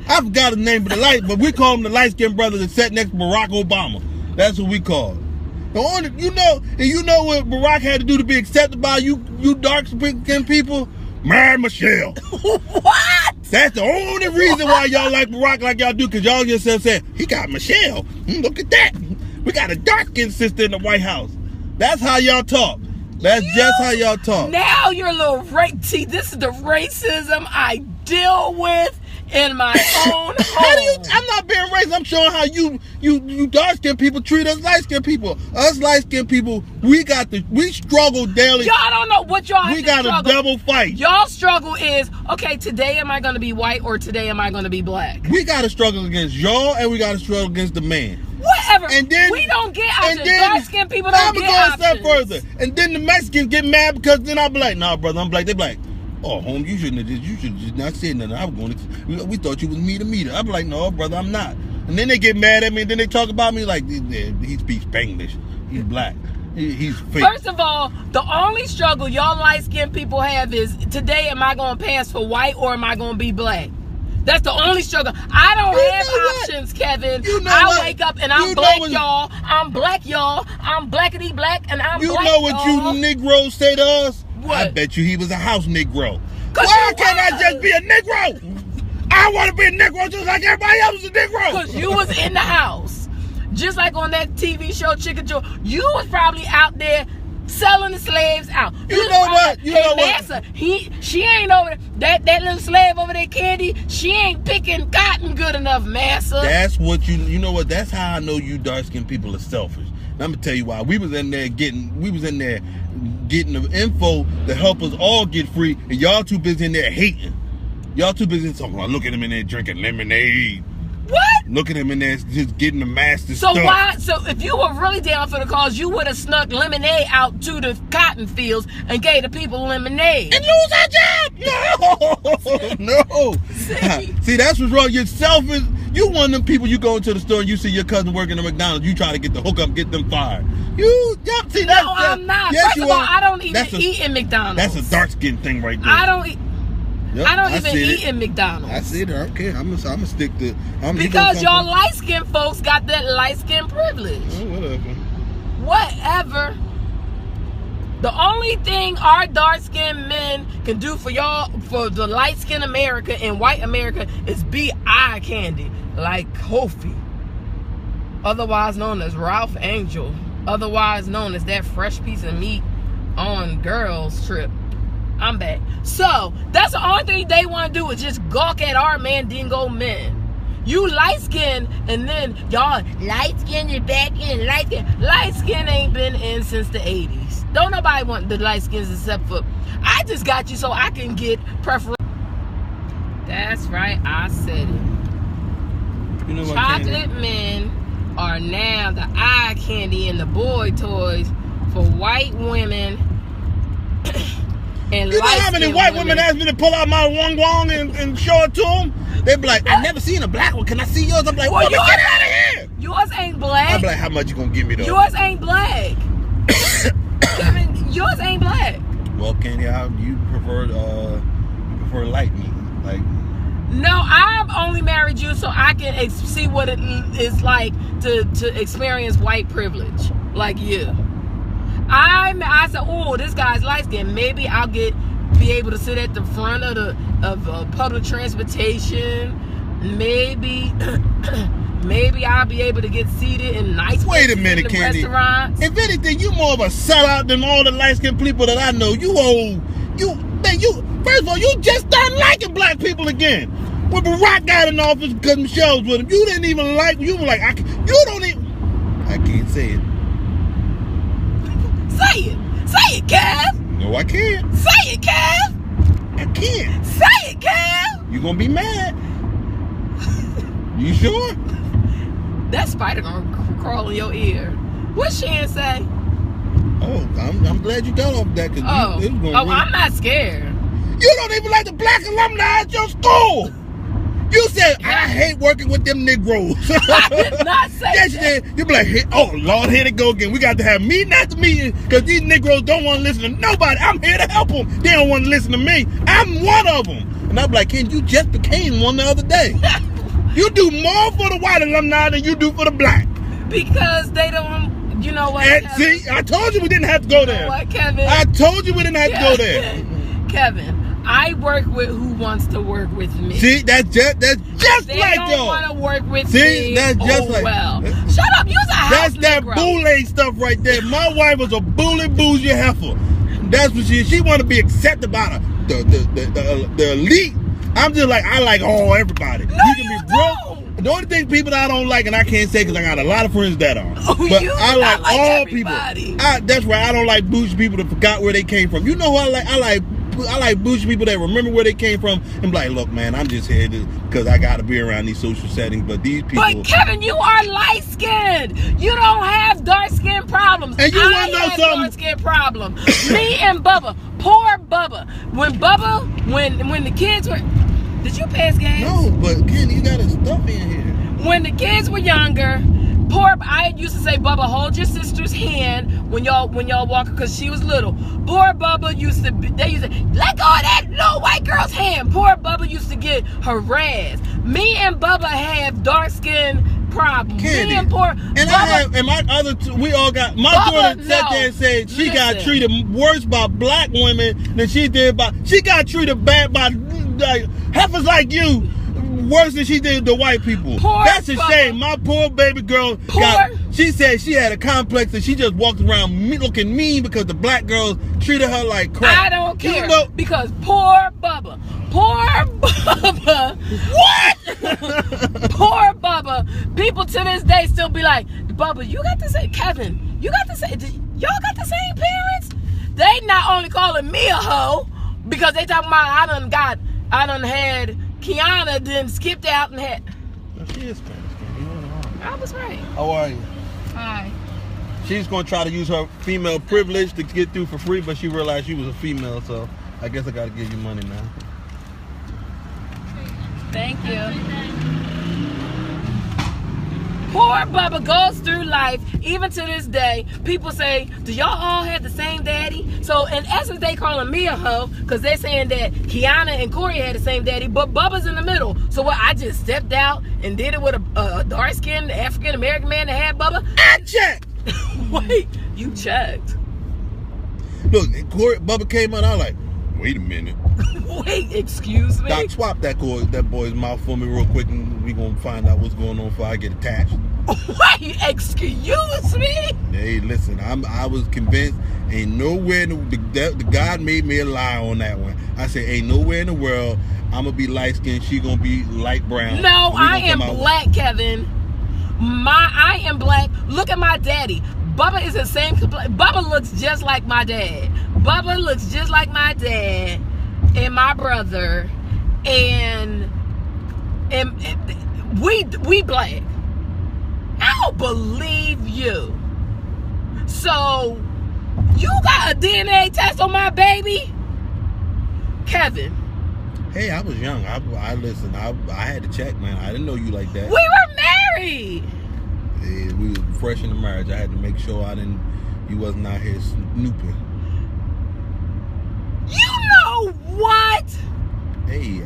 I forgot his name, but we call him the light-skinned brother that sat next to Barack Obama. That's what we call him. You know what Barack had to do to be accepted by you dark-skinned people? Marry Michelle. What? That's the only reason why y'all like Barack like y'all do, because y'all just said, he got Michelle. Look at that. We got a dark-skinned sister in the White House. That's how y'all talk. That's just how y'all talk. Now you're a little See, this is the racism I deal with in my own home. I'm not being racist. I'm showing how you dark-skinned people treat us light-skinned people. Us light-skinned people, we struggle daily. Y'all don't know what y'all have We got a double fight. Y'all struggle is, okay, today am I going to be white or today am I going to be black? We got to struggle against y'all and we got to struggle against the man. Whatever. And then we don't get options. Dark-skinned people don't get options. I'm going to go a step further. And then the Mexicans get mad because then I'll be like, nah, brother, I'm black. They be like, oh, home, you should just not say nothing. I was going to, we thought you was me to meet her. I'm like, no, brother, I'm not. And then they get mad at me and then they talk about me like, he speaks Spanglish. He's black. He's fake. First of all, the only struggle y'all light-skinned people have is, today am I going to pass for white or am I going to be black? That's the only struggle. I don't have options, Kevin. I wake up and I'm black, y'all. I'm black, y'all. I'm blackity black and I'm black, y'all. You know what you Negroes say to us? What? I bet you he was a house Negro. Why can't I just be a Negro? I want to be a Negro just like everybody else is a Negro. Because you was in the house. Just like on that TV show, Chicken Joe. You was probably out there selling the slaves out. You know what? Massa, she ain't over there. That little slave over there, Candy, she ain't picking cotton good enough, Massa. That's what you know what? That's how I know you dark-skinned people are selfish. And I'm gonna tell you why. We was in there getting the info to help us all get free, and y'all too busy in there hating. Y'all too busy talking about, look at him in there drinking lemonade. What? Look at him in there just getting the master stuff. So why? So if you were really down for the cause, you would have snuck lemonade out to the cotton fields and gave the people lemonade. And lose our job? No. See, that's what's wrong. You're selfish. You one of them people, you go into the store and you see your cousin working at McDonald's, you try to get the hookup, get them fired. See, no, I'm not. Yes, First of all, I don't even eat in McDonald's. That's a dark skin thing right there. I don't eat. Yep, I don't even eat in McDonald's. I see it. I don't care. I'm gonna stick to. Because y'all light skinned folks got that light skin privilege. Oh, Whatever. The only thing our dark skinned men can do for y'all, for the light skinned America and white America, is be eye candy, like Kofi, otherwise known as Ralph Angel, otherwise known as that fresh piece of meat on Girls Trip. I'm back. So that's the only thing they want to do is just gawk at our mandingo men. You light skin, and then y'all light skin, you're back in light skin. Light skin ain't been in since the 80s. Don't nobody want the light skins except for I just got you so I can get preference. That's right, I said it. You know what, chocolate men are now the eye candy and the boy toys for white women. And you know how many white women ask me to pull out my wong and show it to them? They be like, I never seen a black one. Can I see yours? I'm like, well, get out of here. Yours ain't black. I'm like, how much you gonna give me though? Yours ain't black. I mean, yours ain't black. Well, Candy, you prefer light meat, like. No, I've only married you so I can see what it is like to experience white privilege, like you. I said, oh, this guy's light skinned. Maybe I'll be able to sit at the front of public transportation. Maybe I'll be able to get seated in nice Wait a minute, Candy. restaurants. If anything, you more of a sellout than all the light skinned people that I know. First of all, you just started liking black people again. When Barack got in office because Michelle was with him, you didn't even like. You were like, I can't say it. Say it. Say it, Kev. No, I can't. Say it, Kev. I can't. Say it, Kev. You gonna be mad? You sure? That spider gonna crawl in your ear. What Shan say? Oh, I'm glad you got off that. I'm not scared. You don't even like the black alumni at your school. You said, I hate working with them Negroes. I did not say yes, you did. You be like, hey, oh, Lord, here they go again. We got to have meeting after meeting because these Negroes don't want to listen to nobody. I'm here to help them. They don't want to listen to me. I'm one of them. And I'm like, Ken, you just became one the other day. You do more for the white alumni than you do for the black. Because they don't, you know what? See, I told you we didn't have to go there. You know what, Kevin? I told you we didn't have to go there. Kevin, I work with who wants to work with me. See, that's just they like don't y'all. want to work with me. See, that's just like. Well, shut up. You's a house That's that Negro. boule stuff right there. My wife was a bully bougie heifer. That's what she is. She want to be accepted by the elite. I'm just like, I like everybody. No, you can be broke. The only thing people that I don't like, and I can't say because I got a lot of friends that are, but I like all everybody. people. That's why I don't like bougie people that forgot where they came from. You know who I like? I like bougie people that remember where they came from and be like, look, man, I'm just here because I got to be around these social settings. But these people. But Kevin, you are light skinned. You don't have dark skin problems. And you want to know something? Dark skin problem. Me and Bubba, poor Bubba. When the kids were. Did you pass gas? No, but Ken, you got stuff in here. When the kids were younger, I used to say, Bubba, hold your sister's hand when y'all walking, because she was little. Poor Bubba they used to let go of that little white girl's hand. Poor Bubba used to get harassed. Me and Bubba have dark skin problems. Candy. Me and poor and Bubba, I have, and my other two, we all got. My daughter sat there and said she got treated worse by black women than she did by. She got treated bad by like heifers like you. Worse than she did the white people. That's a shame. My poor baby girl she said she had a complex and she just walked around looking mean because the black girls treated her like crap. I don't care. Because poor Bubba. What? Poor Bubba. People to this day still be like, Bubba, you got to say, Kevin, you got to say, y'all got the same parents? They not only calling me a hoe because they talking about I done had Kiana then skipped out and had. No, she is Spanish. I was right. How are you? Hi. She's going to try to use her female privilege to get through for free, but she realized she was a female, so I guess I got to give you money now. Thank you. Poor Bubba goes through life, even to this day. People say, do y'all all have the same daddy? So in essence, they calling me a hoe because they're saying that Kiana and Corey had the same daddy, but Bubba's in the middle. So what, I just stepped out and did it with a dark-skinned African-American man that had Bubba? I checked. Wait, you checked. Look, Bubba came out, I was like, wait a minute. Wait, excuse me? Doc, swap that boy's mouth for me real quick, and we gonna find out what's going on before I get attached. Wait, excuse me? Hey, listen, I was convinced. Ain't nowhere the God made me a lie on that one. I said, ain't nowhere in the world I'm gonna be light skinned. She gonna be light brown. No, I am black, Kevin. I am black. Look at my daddy. Bubba is the same. Bubba looks just like my dad. Bubba looks just like my dad and my brother, and we black. I don't believe you. So you got a DNA test on my baby, Kevin? Hey, I was young. I listened. I had to check, man. I didn't know you like that. We were married. Yeah, we were fresh in the marriage. I had to make sure you wasn't out here snooping. You know what? Hey,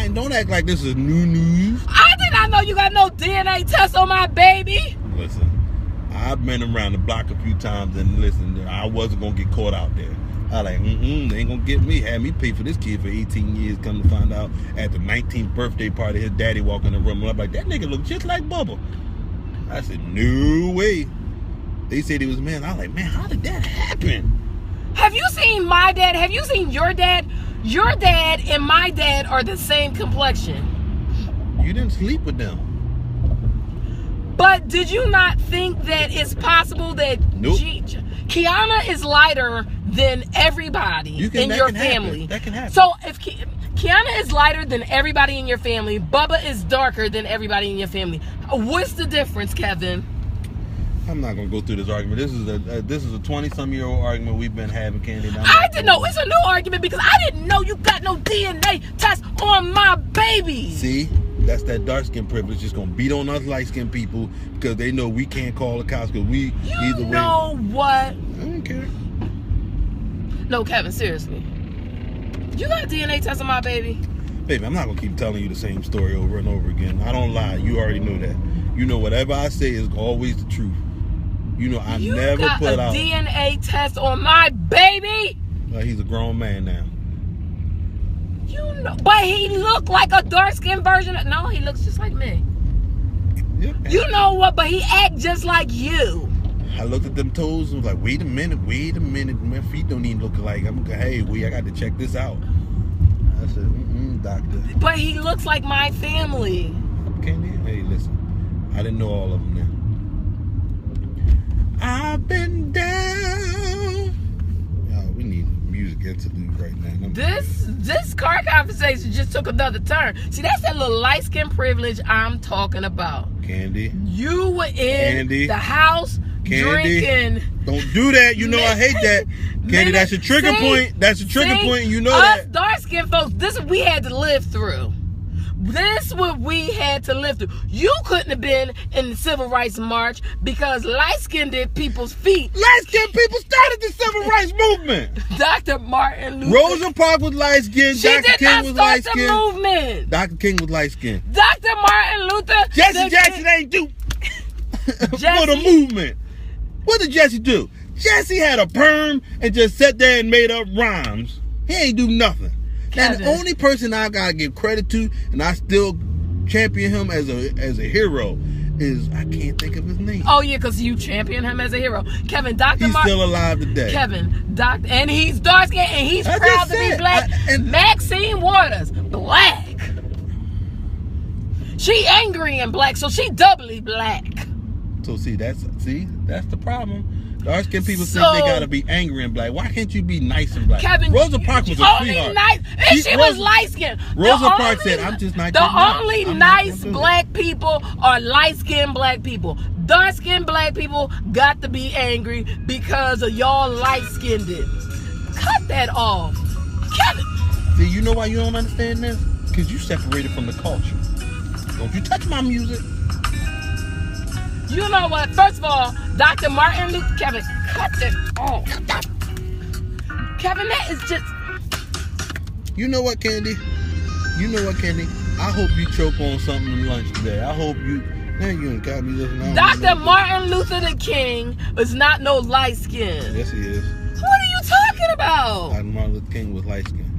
don't act like this is new news. I did not know you got no DNA test on my baby. Listen, I've been around the block a few times, and listen, I wasn't gonna get caught out there. I like, they ain't gonna get me. Had me pay for this kid for 18 years. Come to find out, at the 19th birthday party, his daddy walked in the room, and I'm like, that nigga look just like Bubba. I said, no way. They said he was a man. I was like, man, how did that happen? Have you seen my dad? Have you seen your dad? Your dad and my dad are the same complexion. You didn't sleep with them. But did you not think that it's possible that Nope. Kiana is lighter than everybody in your family? That can happen. So if Kiana is lighter than everybody in your family, Bubba is darker than everybody in your family, what's the difference, Kevin? I'm not gonna go through this argument. This is a 20-some-year-old argument we've been having, Candy. I didn't know. It's a new argument because I didn't know you got no DNA test on my baby. See, that's that dark skin privilege. Just gonna beat on us light skinned people because they know we can't call the cops because we either way. You know what? I don't care. No, Kevin, seriously. You got a DNA test on my baby? Baby, I'm not gonna keep telling you the same story over and over again. I don't lie. You already know that. You know whatever I say is always the truth. You know I never put out. You got a DNA test on my baby? Well, he's a grown man now. You know, but he looked like a dark-skinned version of... No, he looks just like me. Yep. You know what? But he act just like you. I looked at them toes and was like, wait a minute. My feet don't even look alike. I'm like, hey, I got to check this out. I said, doctor. But he looks like my family. Candy, hey, listen. I didn't know all of them then. I've been down. Y'all, we need music interlude right now. This car conversation just took another turn. See, that's that little light skin privilege I'm talking about. Candy. You were in the house drinking. Don't do that. You know I hate that. Candy, that's a trigger point. That's a trigger point. You know that. Us dark skinned folks, this is what we had to live through. This is what we had to live through. You couldn't have been in the Civil Rights March because light-skinned people's feet. Light-skinned people started the Civil Rights Movement. Dr. Martin Luther. Rosa Parks was light-skinned. Dr. King was light-skinned. The movement. Dr. King was light-skinned. Dr. Martin Luther. Jesse Jackson ain't do for the movement. What did Jesse do? Jesse had a perm and just sat there and made up rhymes. He ain't do nothing. Now, the only person I gotta give credit to, and I still champion him as a hero, is I can't think of his name. Oh yeah, because you champion him as a hero, Kevin. Dr. He's still alive today. Kevin, and he's dark skinned and he's proud to be black. Maxine Waters, black. She angry and black, so she doubly black. So that's the problem. Dark skinned people think they gotta be angry and black. Why can't you be nice and black? Kevin, Rosa Parks was a sweetheart. Nice, and she was light skinned. Rosa Parks said, "I'm just nice." The only nice black people are light skinned black people. Dark skinned black people got to be angry because of y'all light skinned. Cut that off, Kevin. See, you know why you don't understand this? Because you separated from the culture. Don't you touch my music. You know what? First of all, Dr. Martin Luther Kevin, cut it off. Kevin, that is just... You know what, Candy? I hope you choke on something in lunch today. I hope you... Man, you ain't got me listening. Dr. Martin Luther the King is not no light skin. Yes, he is. What are you talking about? Dr. Martin Luther King was light skinned.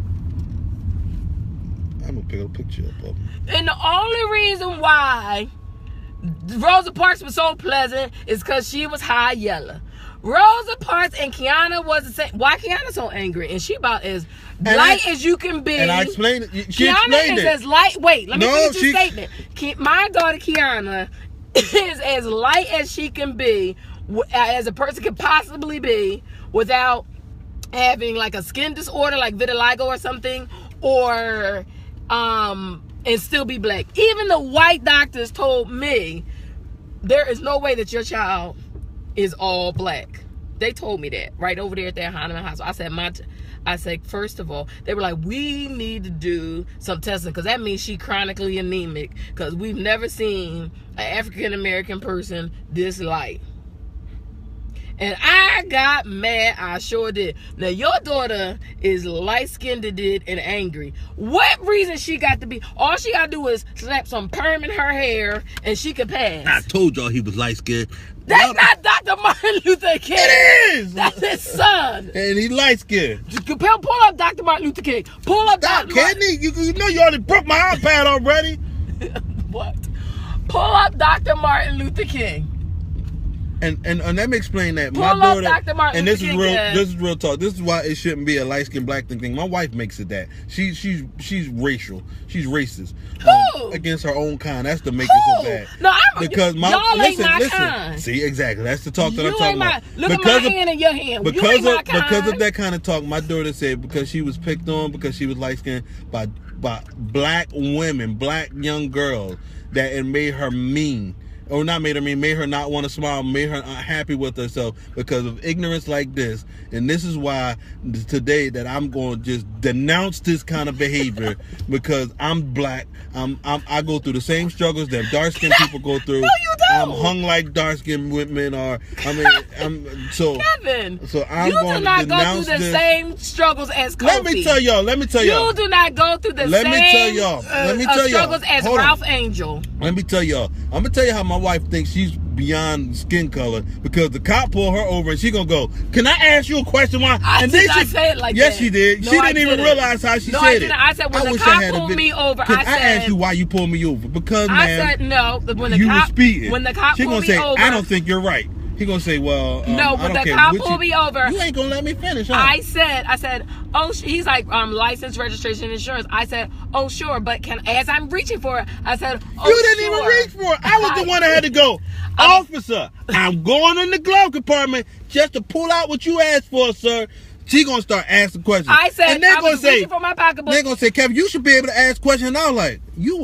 I'm gonna pick a picture up of him. And the only reason why Rosa Parks was so pleasant is because she was high yellow. Rosa Parks and Kiana was the same. Why Kiana so angry? And she about as light as you can be. And I explained it. She Kiana explained is it. as light. Wait, let me finish this statement. My daughter Kiana is as light as she can be, as a person can possibly be, without having like a skin disorder like vitiligo or something, or and still be black. Even the white doctors told me there is no way that your child is all black. They told me that right over there at that Hahnemann Hospital. I said, first of all, they were like, we need to do some testing because that means she chronically anemic because we've never seen an African American person this light. And I got mad. I sure did. Now, your daughter is light-skinned and angry. What reason she got to be? All she got to do is slap some perm in her hair and she can pass. I told y'all he was light-skinned. That's not Dr. Martin Luther King. It is. That's his son. And he's light-skinned. Pull up Dr. Martin Luther King. Pull up Stop, Dr. Candy. You know you already broke my iPad already. What? Pull up Dr. Martin Luther King. And let me explain that. Pull My daughter, Dr. Martin and this Luther is King, real. yeah. This is real talk. This is why it shouldn't be a light skin black thing. My wife makes it that. She's racial. She's racist against her own kind. That's to make it so bad. No, because y'all ain't my kind. See, exactly. That's the talk that I'm You talking ain't about. Look at my hand in your hand. Because of that kind of talk, my daughter said because she was picked on because she was light skinned by black women, black young girls, that it made her mean. Or not made her mean, made her not want to smile, made her unhappy with herself because of ignorance like this. And this is why today that I'm going to just denounce this kind of behavior because I'm black. I go through the same struggles that dark skinned people go through. No, you don't. I'm hung like dark skinned women are. Kevin, so I'm you going do not to go denounce through the this. same struggles as Kofi. Let me tell y'all. You do not go through the same struggles as Ralph Angel. Let me tell y'all. I'm going to tell you how my wife thinks she's beyond skin color because the cop pulled her over and she gonna go, can I ask you a question? Why? I did not say it like that. Yes, she did. No, she didn't even realize how she said it. I said when the cop pulled me over, I asked you why you pulled me over because I said no. When the you cop, were speeding. When the cop she pulled gonna me say, over, I don't think you're right. He gonna say, well, no, when the cop pulled me over, you ain't gonna let me finish. Huh? I said, oh, he's like, license, registration, insurance. I said, oh, sure, but as I'm reaching for it, I said, oh, you didn't even reach for it. I was the one that had to go. Officer, I'm going in the glove compartment just to pull out what you asked for, sir. She gonna start asking questions. I said, and they're I was reaching for my pocketbook. They're gonna say, Kevin, you should be able to ask questions. And I was like, you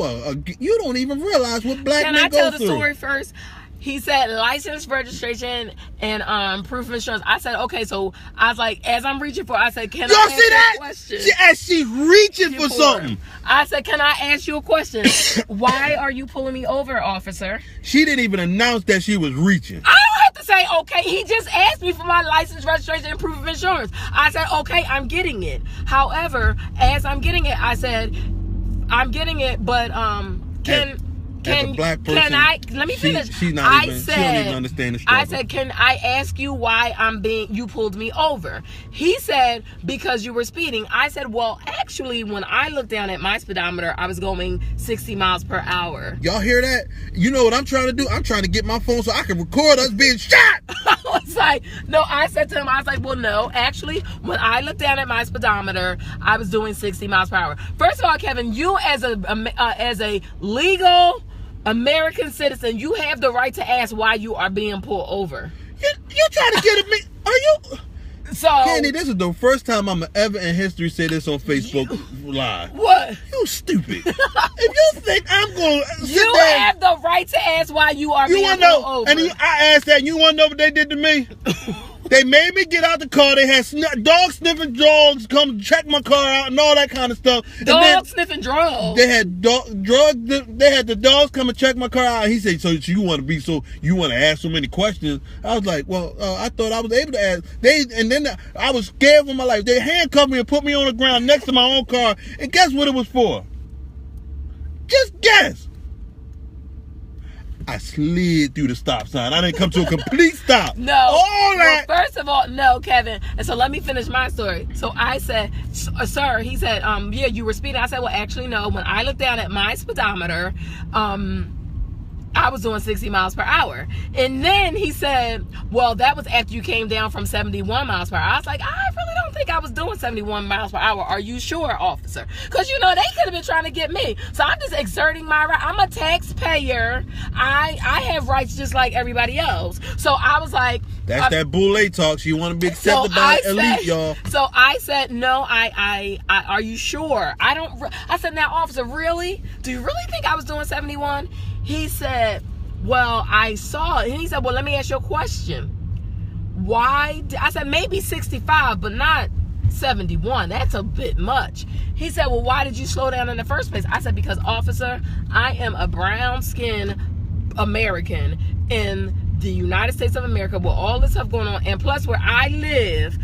don't even realize what black men go through. Can I tell the story first? He said license, registration, and proof of insurance. I said, okay, so I was like, as I'm reaching for, I said, can I ask you a question? She's reaching for something. I said, can I ask you a question? Why are you pulling me over, officer? She didn't even announce that she was reaching. I don't have to say, okay, he just asked me for my license, registration, and proof of insurance. I said, okay, I'm getting it. However, as I'm getting it, I said, I'm getting it, but as a black person, let me finish. She don't even understand the struggle. I said, can I ask you why you pulled me over? He said, because you were speeding. I said, well, actually, when I looked down at my speedometer, I was going 60 miles per hour. Y'all hear that? You know what I'm trying to do? I'm trying to get my phone so I can record us being shot. I was like, no, I said to him, I was like, well, no, actually, when I looked down at my speedometer, I was doing 60 miles per hour. First of all, Kevin, you as a legal American citizen, you have the right to ask why you are being pulled over. You trying to get at me? Are you? So, Candy, this is the first time I'm ever in history say this on Facebook Live. What? You stupid. If you think I'm going to sit you there, have the right to ask why you are being pulled over. And I asked that, and you want to know what they did to me? They made me get out the car. They had dog sniffing dogs come check my car out and all that kind of stuff. Dog sniffing drugs. They had They had the dogs come and check my car out. He said, "So you want to ask so many questions?" I was like, "Well, I thought I was able to ask." Then I was scared for my life. They handcuffed me and put me on the ground next to my own car. And guess what it was for? Just guess. I slid through the stop sign. I didn't come to a complete stop. No. All that. Well, first of all, no, Kevin. And so let me finish my story. So I said, sir, he said, yeah, you were speeding. I said, well, actually, no. When I looked down at my speedometer, I was doing 60 miles per hour. And then he said, well, that was after you came down from 71 miles per hour. I was like, I really don't think I was doing 71 miles per hour. Are you sure, officer? Because, they could have been trying to get me. So I'm just exerting my right. I'm a taxpayer. I have rights just like everybody else. So I was like... That's that boule talk. You want to be accepted by elite, y'all. So I said, no, I are you sure? I said, now, officer, really? Do you really think I was doing 71? He said, well, I saw it. And he said, well, let me ask you a question. Why? I said, maybe 65, but not 71. That's a bit much. He said, well, why did you slow down in the first place? I said, because, officer, I am a brown-skinned American in the United States of America with all this stuff going on. And plus, where I live,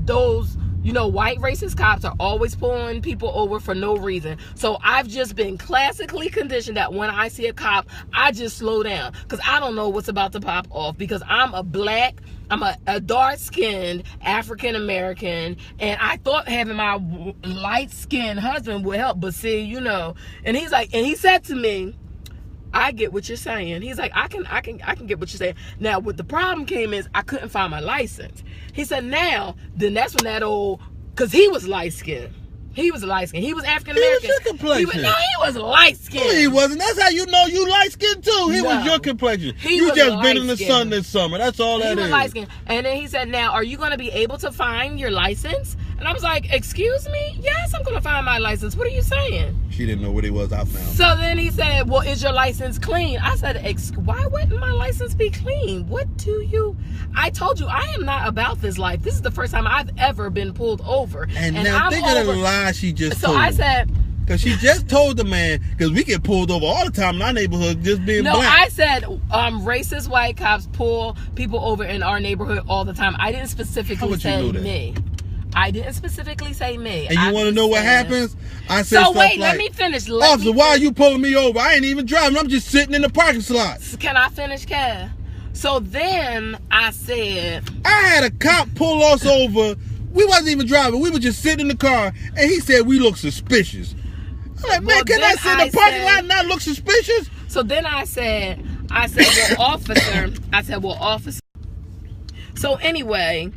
those... white racist cops are always pulling people over for no reason. So I've just been classically conditioned that when I see a cop, I just slow down. Because I don't know what's about to pop off. Because I'm a dark-skinned African-American. And I thought having my light-skinned husband would help. But see, And he's like, and he said to me, I get what you're saying. He's like, I can get what you're saying. Now, what the problem came is I couldn't find my license. He said, then that's when that old, because he was light-skinned. He was light-skinned. He was African-American. He was your complexion. He was light-skinned. No, he wasn't. That's how you know you light-skinned, too. He was your complexion. You just been in the sun this summer. That's all that is. He was light-skinned. And then he said, now, are you going to be able to find your license? And I was like, excuse me? Yes, I'm going to find my license. What are you saying? She didn't know what it was. I found. So then he said, well, is your license clean? I said, why wouldn't my license be clean? I told you, I am not about this life. This is the first time I've ever been pulled over. And now think of the lie she just told. So I said... Because she just told the man, because we get pulled over all the time in our neighborhood just being black. No, I said racist white cops pull people over in our neighborhood all the time. I didn't specifically say me. I didn't specifically say me. And you want to know what happens? I said, so wait, let me finish. Officer, why are you pulling me over? I ain't even driving. I'm just sitting in the parking lot. Can I finish, Kev? So then I said, I had a cop pull us over. We wasn't even driving. We were just sitting in the car, and he said we look suspicious. I'm like, man, can I sit in the parking lot and not look suspicious? So then I said, well, officer. So anyway,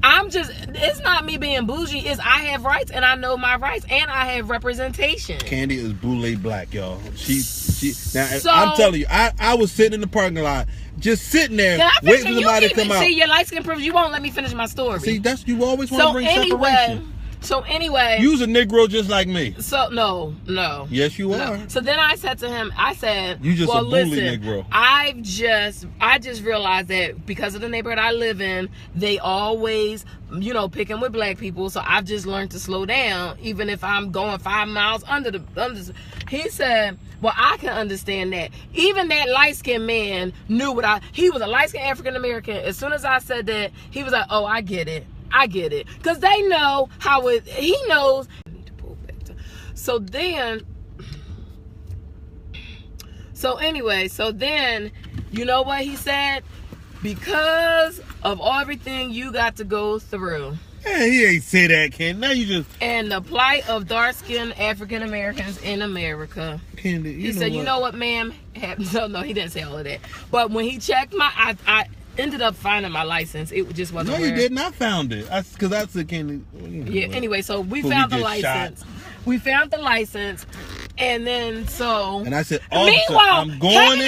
it's not me being bougie. It's I have rights and I know my rights and I have representation. Candy is boule black, y'all. I'm telling you, I was sitting in the parking lot, just sitting there waiting for somebody to come out. See, your light skin privilege, you won't let me finish my story. See, you always want to bring separation. So anyway, you's a Negro just like me. So no. Yes, you are. So then I said to him, you just well, a bully listen, Negro. I just realized that because of the neighborhood I live in, they always, picking with black people. So I've just learned to slow down, even if I'm going 5 miles under. He said, well, I can understand that. Even that light-skinned man knew he was a light-skinned African-American. As soon as I said that, he was like, oh, I get it. Because they know he knows. I need to pull back. So then, you know what he said? Because of everything you got to go through. Yeah, he ain't say that, Ken. Now you just... And the plight of dark-skinned African-Americans in America. Candy, he said, you know what, ma'am? No, he didn't say all of that. But when he checked I ended up finding my license. It just wasn't. No, you didn't. I found it. Because I said, Candy. Yeah. Anyway, so we found the license. We found the license, and then And I said, meanwhile, I'm going Kevin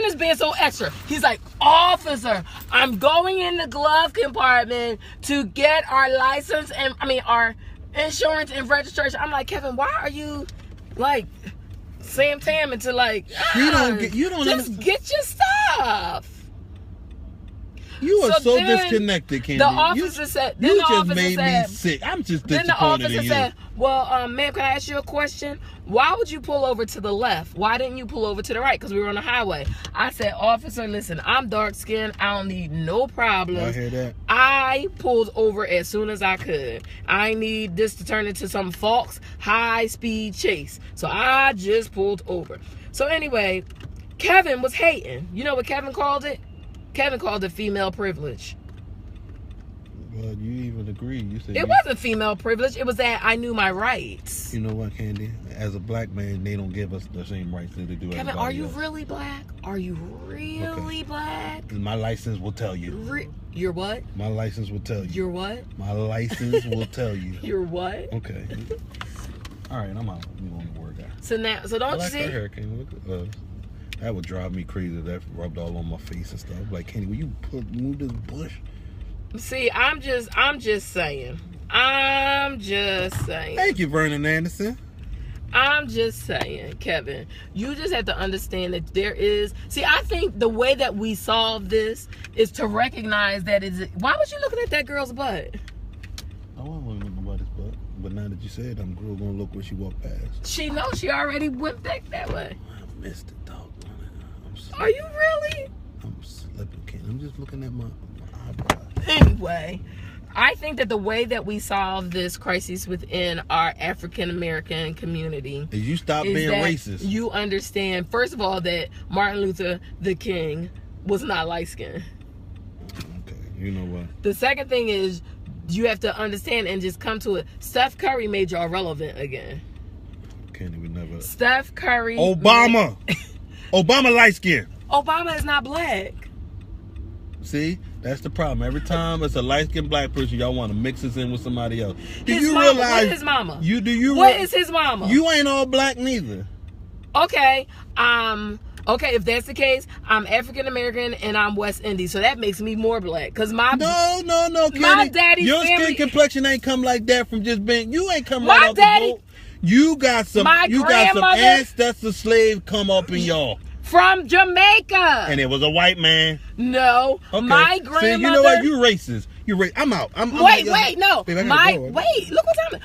is being so extra. He's like, officer, I'm going in the glove compartment to get our license and our insurance and registration. I'm like, Kevin, why are you like Sam Tam into like? You don't just get your stuff. You are so then disconnected, Candy. The officer said. Then You the just officer made me said, sick. I'm just Then the disappointed officer in you. said, well, ma'am, can I ask you a question? Why would you pull over to the left? Why didn't you pull over to the right? Because we were on the highway. I said, officer, listen, I'm dark skinned. I don't need no problems. I hear that. I pulled over as soon as I could. I need this to turn into some Fox high-speed chase. So I just pulled over. So anyway, Kevin was hating. You know what Kevin called it? Kevin called it female privilege. Well, you even agree. You said It wasn't female privilege. It was that I knew my rights. You know what, Candy? As a black man, they don't give us the same rights that they do. Kevin, are you really black? Are you really black? My license will tell you. You're what? My license will tell you. You're what? My license will tell you. You're what? Okay. All right, I'm out. I'm going to work out. So don't I you see? Her hair, Candy. Look, that would drive me crazy. That rubbed all on my face and stuff. Like, Candy, will you move this bush? See, I'm just saying. I'm just saying. Thank you, Vernon Anderson. I'm just saying, Kevin. You just have to understand that there is. See, I think the way that we solve this is to recognize that is. Why was you looking at that girl's butt? I wasn't looking at nobody's butt, but now that you said, I'm gonna look when she walked past. She knows she already went back that way. I missed it, dog. Are you really? I'm slipping, Candy. I'm just looking at my eyebrows. Anyway, I think that the way that we solve this crisis within our African American community is you stop being racist. You understand, first of all, that Martin Luther the King was not light skinned. Okay, you know what? The second thing is you have to understand and just come to it. Steph Curry made y'all relevant again. Candy, we never. Steph Curry. Obama. Obama light skin. Obama is not black. See, that's the problem. Every time it's a light-skinned black person, y'all want to mix us in with somebody else. What is his mama? What is his mama? You ain't all black neither. Okay. Okay, if that's the case, I'm African American and I'm West Indian, so that makes me more black. Cause no, Kenny. My daddy's your family, skin complexion ain't come like that from just being. You ain't come right off the boat. You got some. You got some ancestor slave come up in y'all. From Jamaica. And it was a white man. No. Okay. My grandmother. See, you know what? You racist. I'm out. Wait, no. Babe, look what's happening.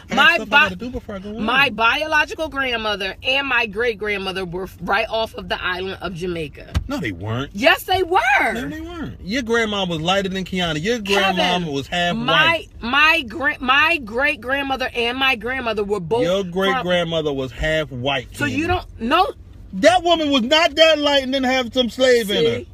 My go. biological grandmother and my great grandmother were right off of the island of Jamaica. No, they weren't. Yes, they were. No, they weren't. Your grandma was lighter than Kiana. Your grandma was half white. My great grandmother and my grandmother were both. Your great grandmother was half white. So you don't know. That woman was not that light and didn't have some slave in her.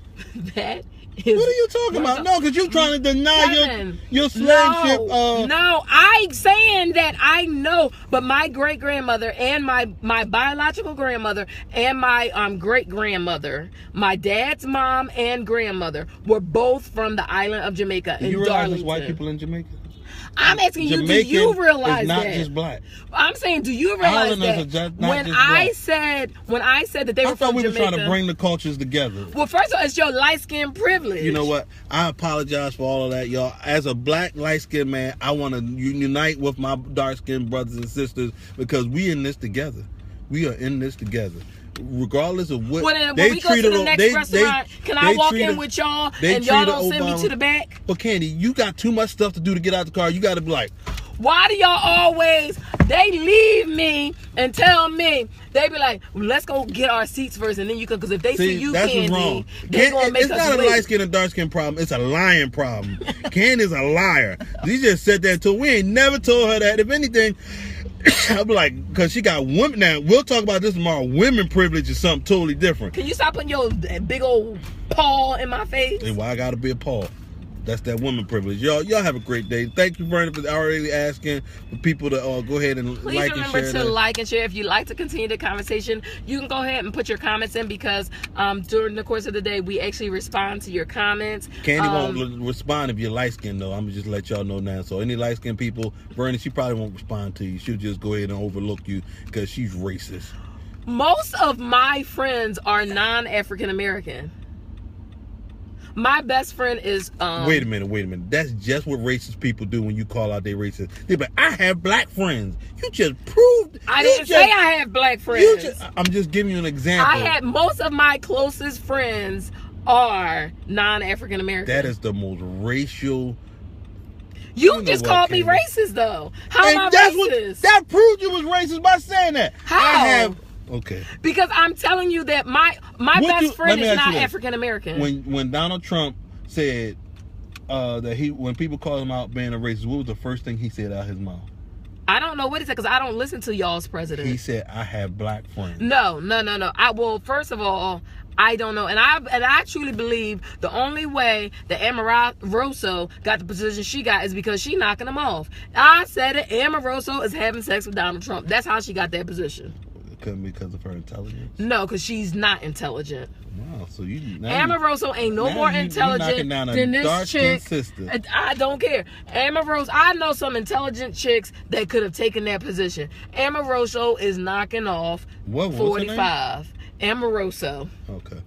That is. What are you talking about? No, because you're trying to deny your slave ship. No, I'm saying that I know, but my great grandmother and my biological grandmother and my great grandmother, my dad's mom and grandmother were both from the island of Jamaica. Do you realize there's white people in Jamaica? I'm asking you, do you realize not that? Just black. I'm saying, do you realize that when I said that they were from Jamaica? I thought we were trying to bring the cultures together. Well, first of all, it's your light skin privilege. You know what? I apologize for all of that, y'all. As a black light skinned man, I want to unite with my dark skinned brothers and sisters because we in this together. We are in this together. Regardless of what when we go to the next restaurant, can I walk in with y'all and y'all don't send me to the back? But Candy, you got too much stuff to do to get out the car. You got to be like, why do y'all always? They leave me and tell me they be like, well, let's go get our seats first, and then you can. Because if they see you, Candy, they gonna make us wait. It's not a light skin and dark skin problem. It's a lying problem. Candy's a liar. She just said that until we ain't never told her that. If anything. I'll be like, because she got women. Now, we'll talk about this tomorrow. Women privilege is something totally different. Can you stop putting your big old paw in my face? And why I got to be a paw? That's that woman privilege. Y'all have a great day. Thank you, Vernon, for already asking for people to go ahead and Please like and share. Please remember to like and share. If you'd like to continue the conversation, you can go ahead and put your comments in because during the course of the day, we actually respond to your comments. Candy won't respond if you're light-skinned, though. I'm going to just let y'all know now. So any light-skinned people, Vernon, she probably won't respond to you. She'll just go ahead and overlook you because she's racist. Most of my friends are non-African American. My best friend is Wait a minute. That's just what racist people do when you call out their racist. They're like, I have black friends. You just proved I didn't say I have black friends. I'm just giving you an example. I had most of my closest friends are non-African American. That is the most racial. You just called me racist, though. How am I racist? That proved you was racist by saying that. How? Okay. Because I'm telling you that my best friend is not African American. When Donald Trump said that when people called him out being a racist, what was the first thing he said out of his mouth? I don't know what he said because I don't listen to y'all's president. He said, "I have black friends." No. Well, first of all, I don't know, and I truly believe the only way that Amoroso got the position she got is because she knocking him off. I said it. Amoroso is having sex with Donald Trump. That's how she got that position. It couldn't be because of her intelligence. No, because she's not intelligent. Wow, so Amoroso ain't no more intelligent than this chick. Sister. I don't care. Amoroso, I know some intelligent chicks that could have taken that position. Amoroso is knocking off 45. Amoroso. Okay.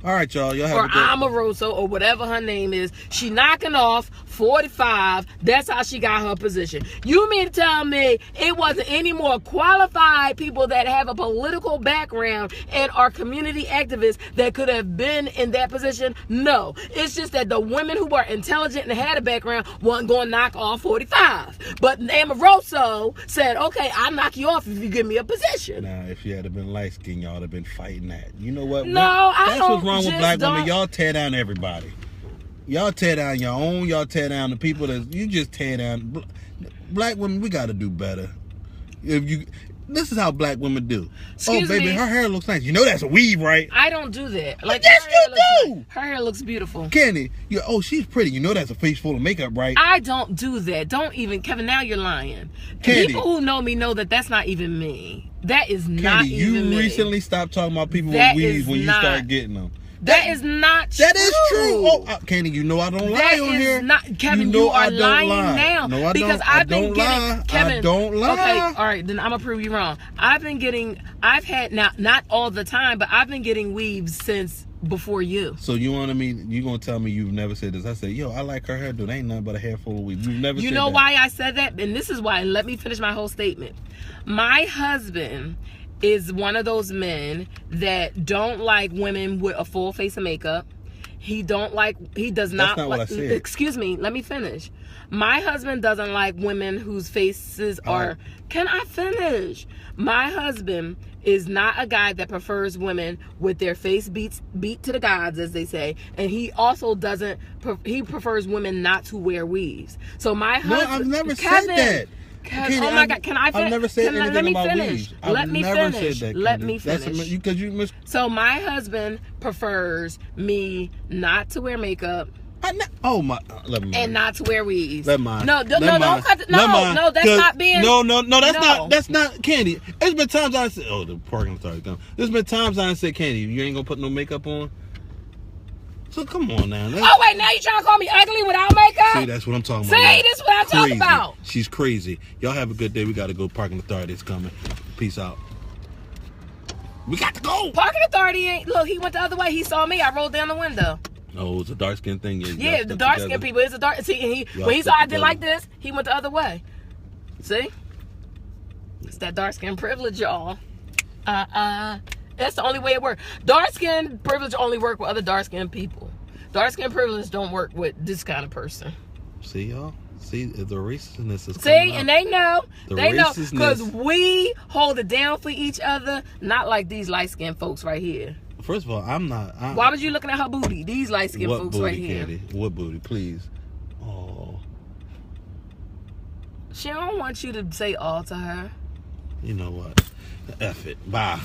All right, y'all. Y'all have or a good... Amoroso or whatever her name is. She knocking off 45. That's how she got her position. You mean to tell me it wasn't any more qualified people that have a political background and are community activists that could have been in that position? No. It's just that the women who were intelligent and had a background weren't going to knock off 45. But Amoroso said, okay, I'll knock you off if you give me a position. Now, if you had been light skinned, y'all would have been fighting that. You know what? No, I don't. That's what's wrong with black women. Y'all tear down everybody. Y'all tear down your own. Y'all tear down the people that you just tear down. Black women, we got to do better. This is how black women do. Excuse baby, me. her hair looks nice. You know that's a weave, right? I don't do that. Like, yes, you do. Her hair looks beautiful. Candy, she's pretty. You know that's a face full of makeup, right? I don't do that. Don't even, Kevin. Now you're lying. Candy, people who know me know that that's not even me. That is Candy, not even me. you recently stopped talking about people with weaves when you started getting them. That is not true. That is true. Oh, Candy, you know I don't lie on here. Not, Kevin, you are lying now. No, I because don't. I've been getting, Kevin, I don't lie. Okay, all right, then I'm going to prove you wrong. I've had, now, not all the time, but I've been getting weaves since before you. So you want me? You gonna tell me you've never said this? I said, I like her hairdo. There ain't nothing but a hair full of weave. You've never. You said know that. why I said that, and this is why. And let me finish my whole statement. My husband is one of those men that don't like women with a full face of makeup. He does not That's not what I said. Excuse me, let me finish. My husband doesn't like women whose faces are. Can I finish? My husband is not a guy that prefers women with their face beat to the gods, as they say, and he also doesn't. He prefers women not to wear weaves. So my husband. No, I've never said that. Kenny, oh my God! Can I finish? I've never said anything about weaves. Let me finish. Let me finish. Because you missed. So my husband prefers me not to wear makeup. And not to wear weaves. Let mine. No, don't cut. No, that's not being. No, that's not Candy. There's been times I said, the parking started going. There's been times I said, Candy, you ain't gonna put no makeup on. So come on now. Oh wait, now you trying to call me ugly without makeup? See, that's what I'm talking about. See, this is what I'm talking about. She's crazy. Y'all have a good day. We got to go. Parking authority is coming. Peace out. We got to go. Parking authority ain't. Look, he went the other way. He saw me. I rolled down the window. Oh, it's a dark skin thing. Yeah, the dark skin people. It's a dark. See, when he saw I did like this, he went the other way. See, it's that dark skin privilege, y'all. That's the only way it works. Dark skin privilege only work with other dark skin people. Dark skin privilege don't work with this kind of person. See, y'all. See, the racistness is coming and they know. They know because racistness. we hold it down for each other, not like these light skinned folks right here. First of all, I'm not. Why was you looking at her booty? These light skinned folks booty, right here. Candy? What booty, please? Oh. She don't want you to say all to her. You know what? F it. Bye.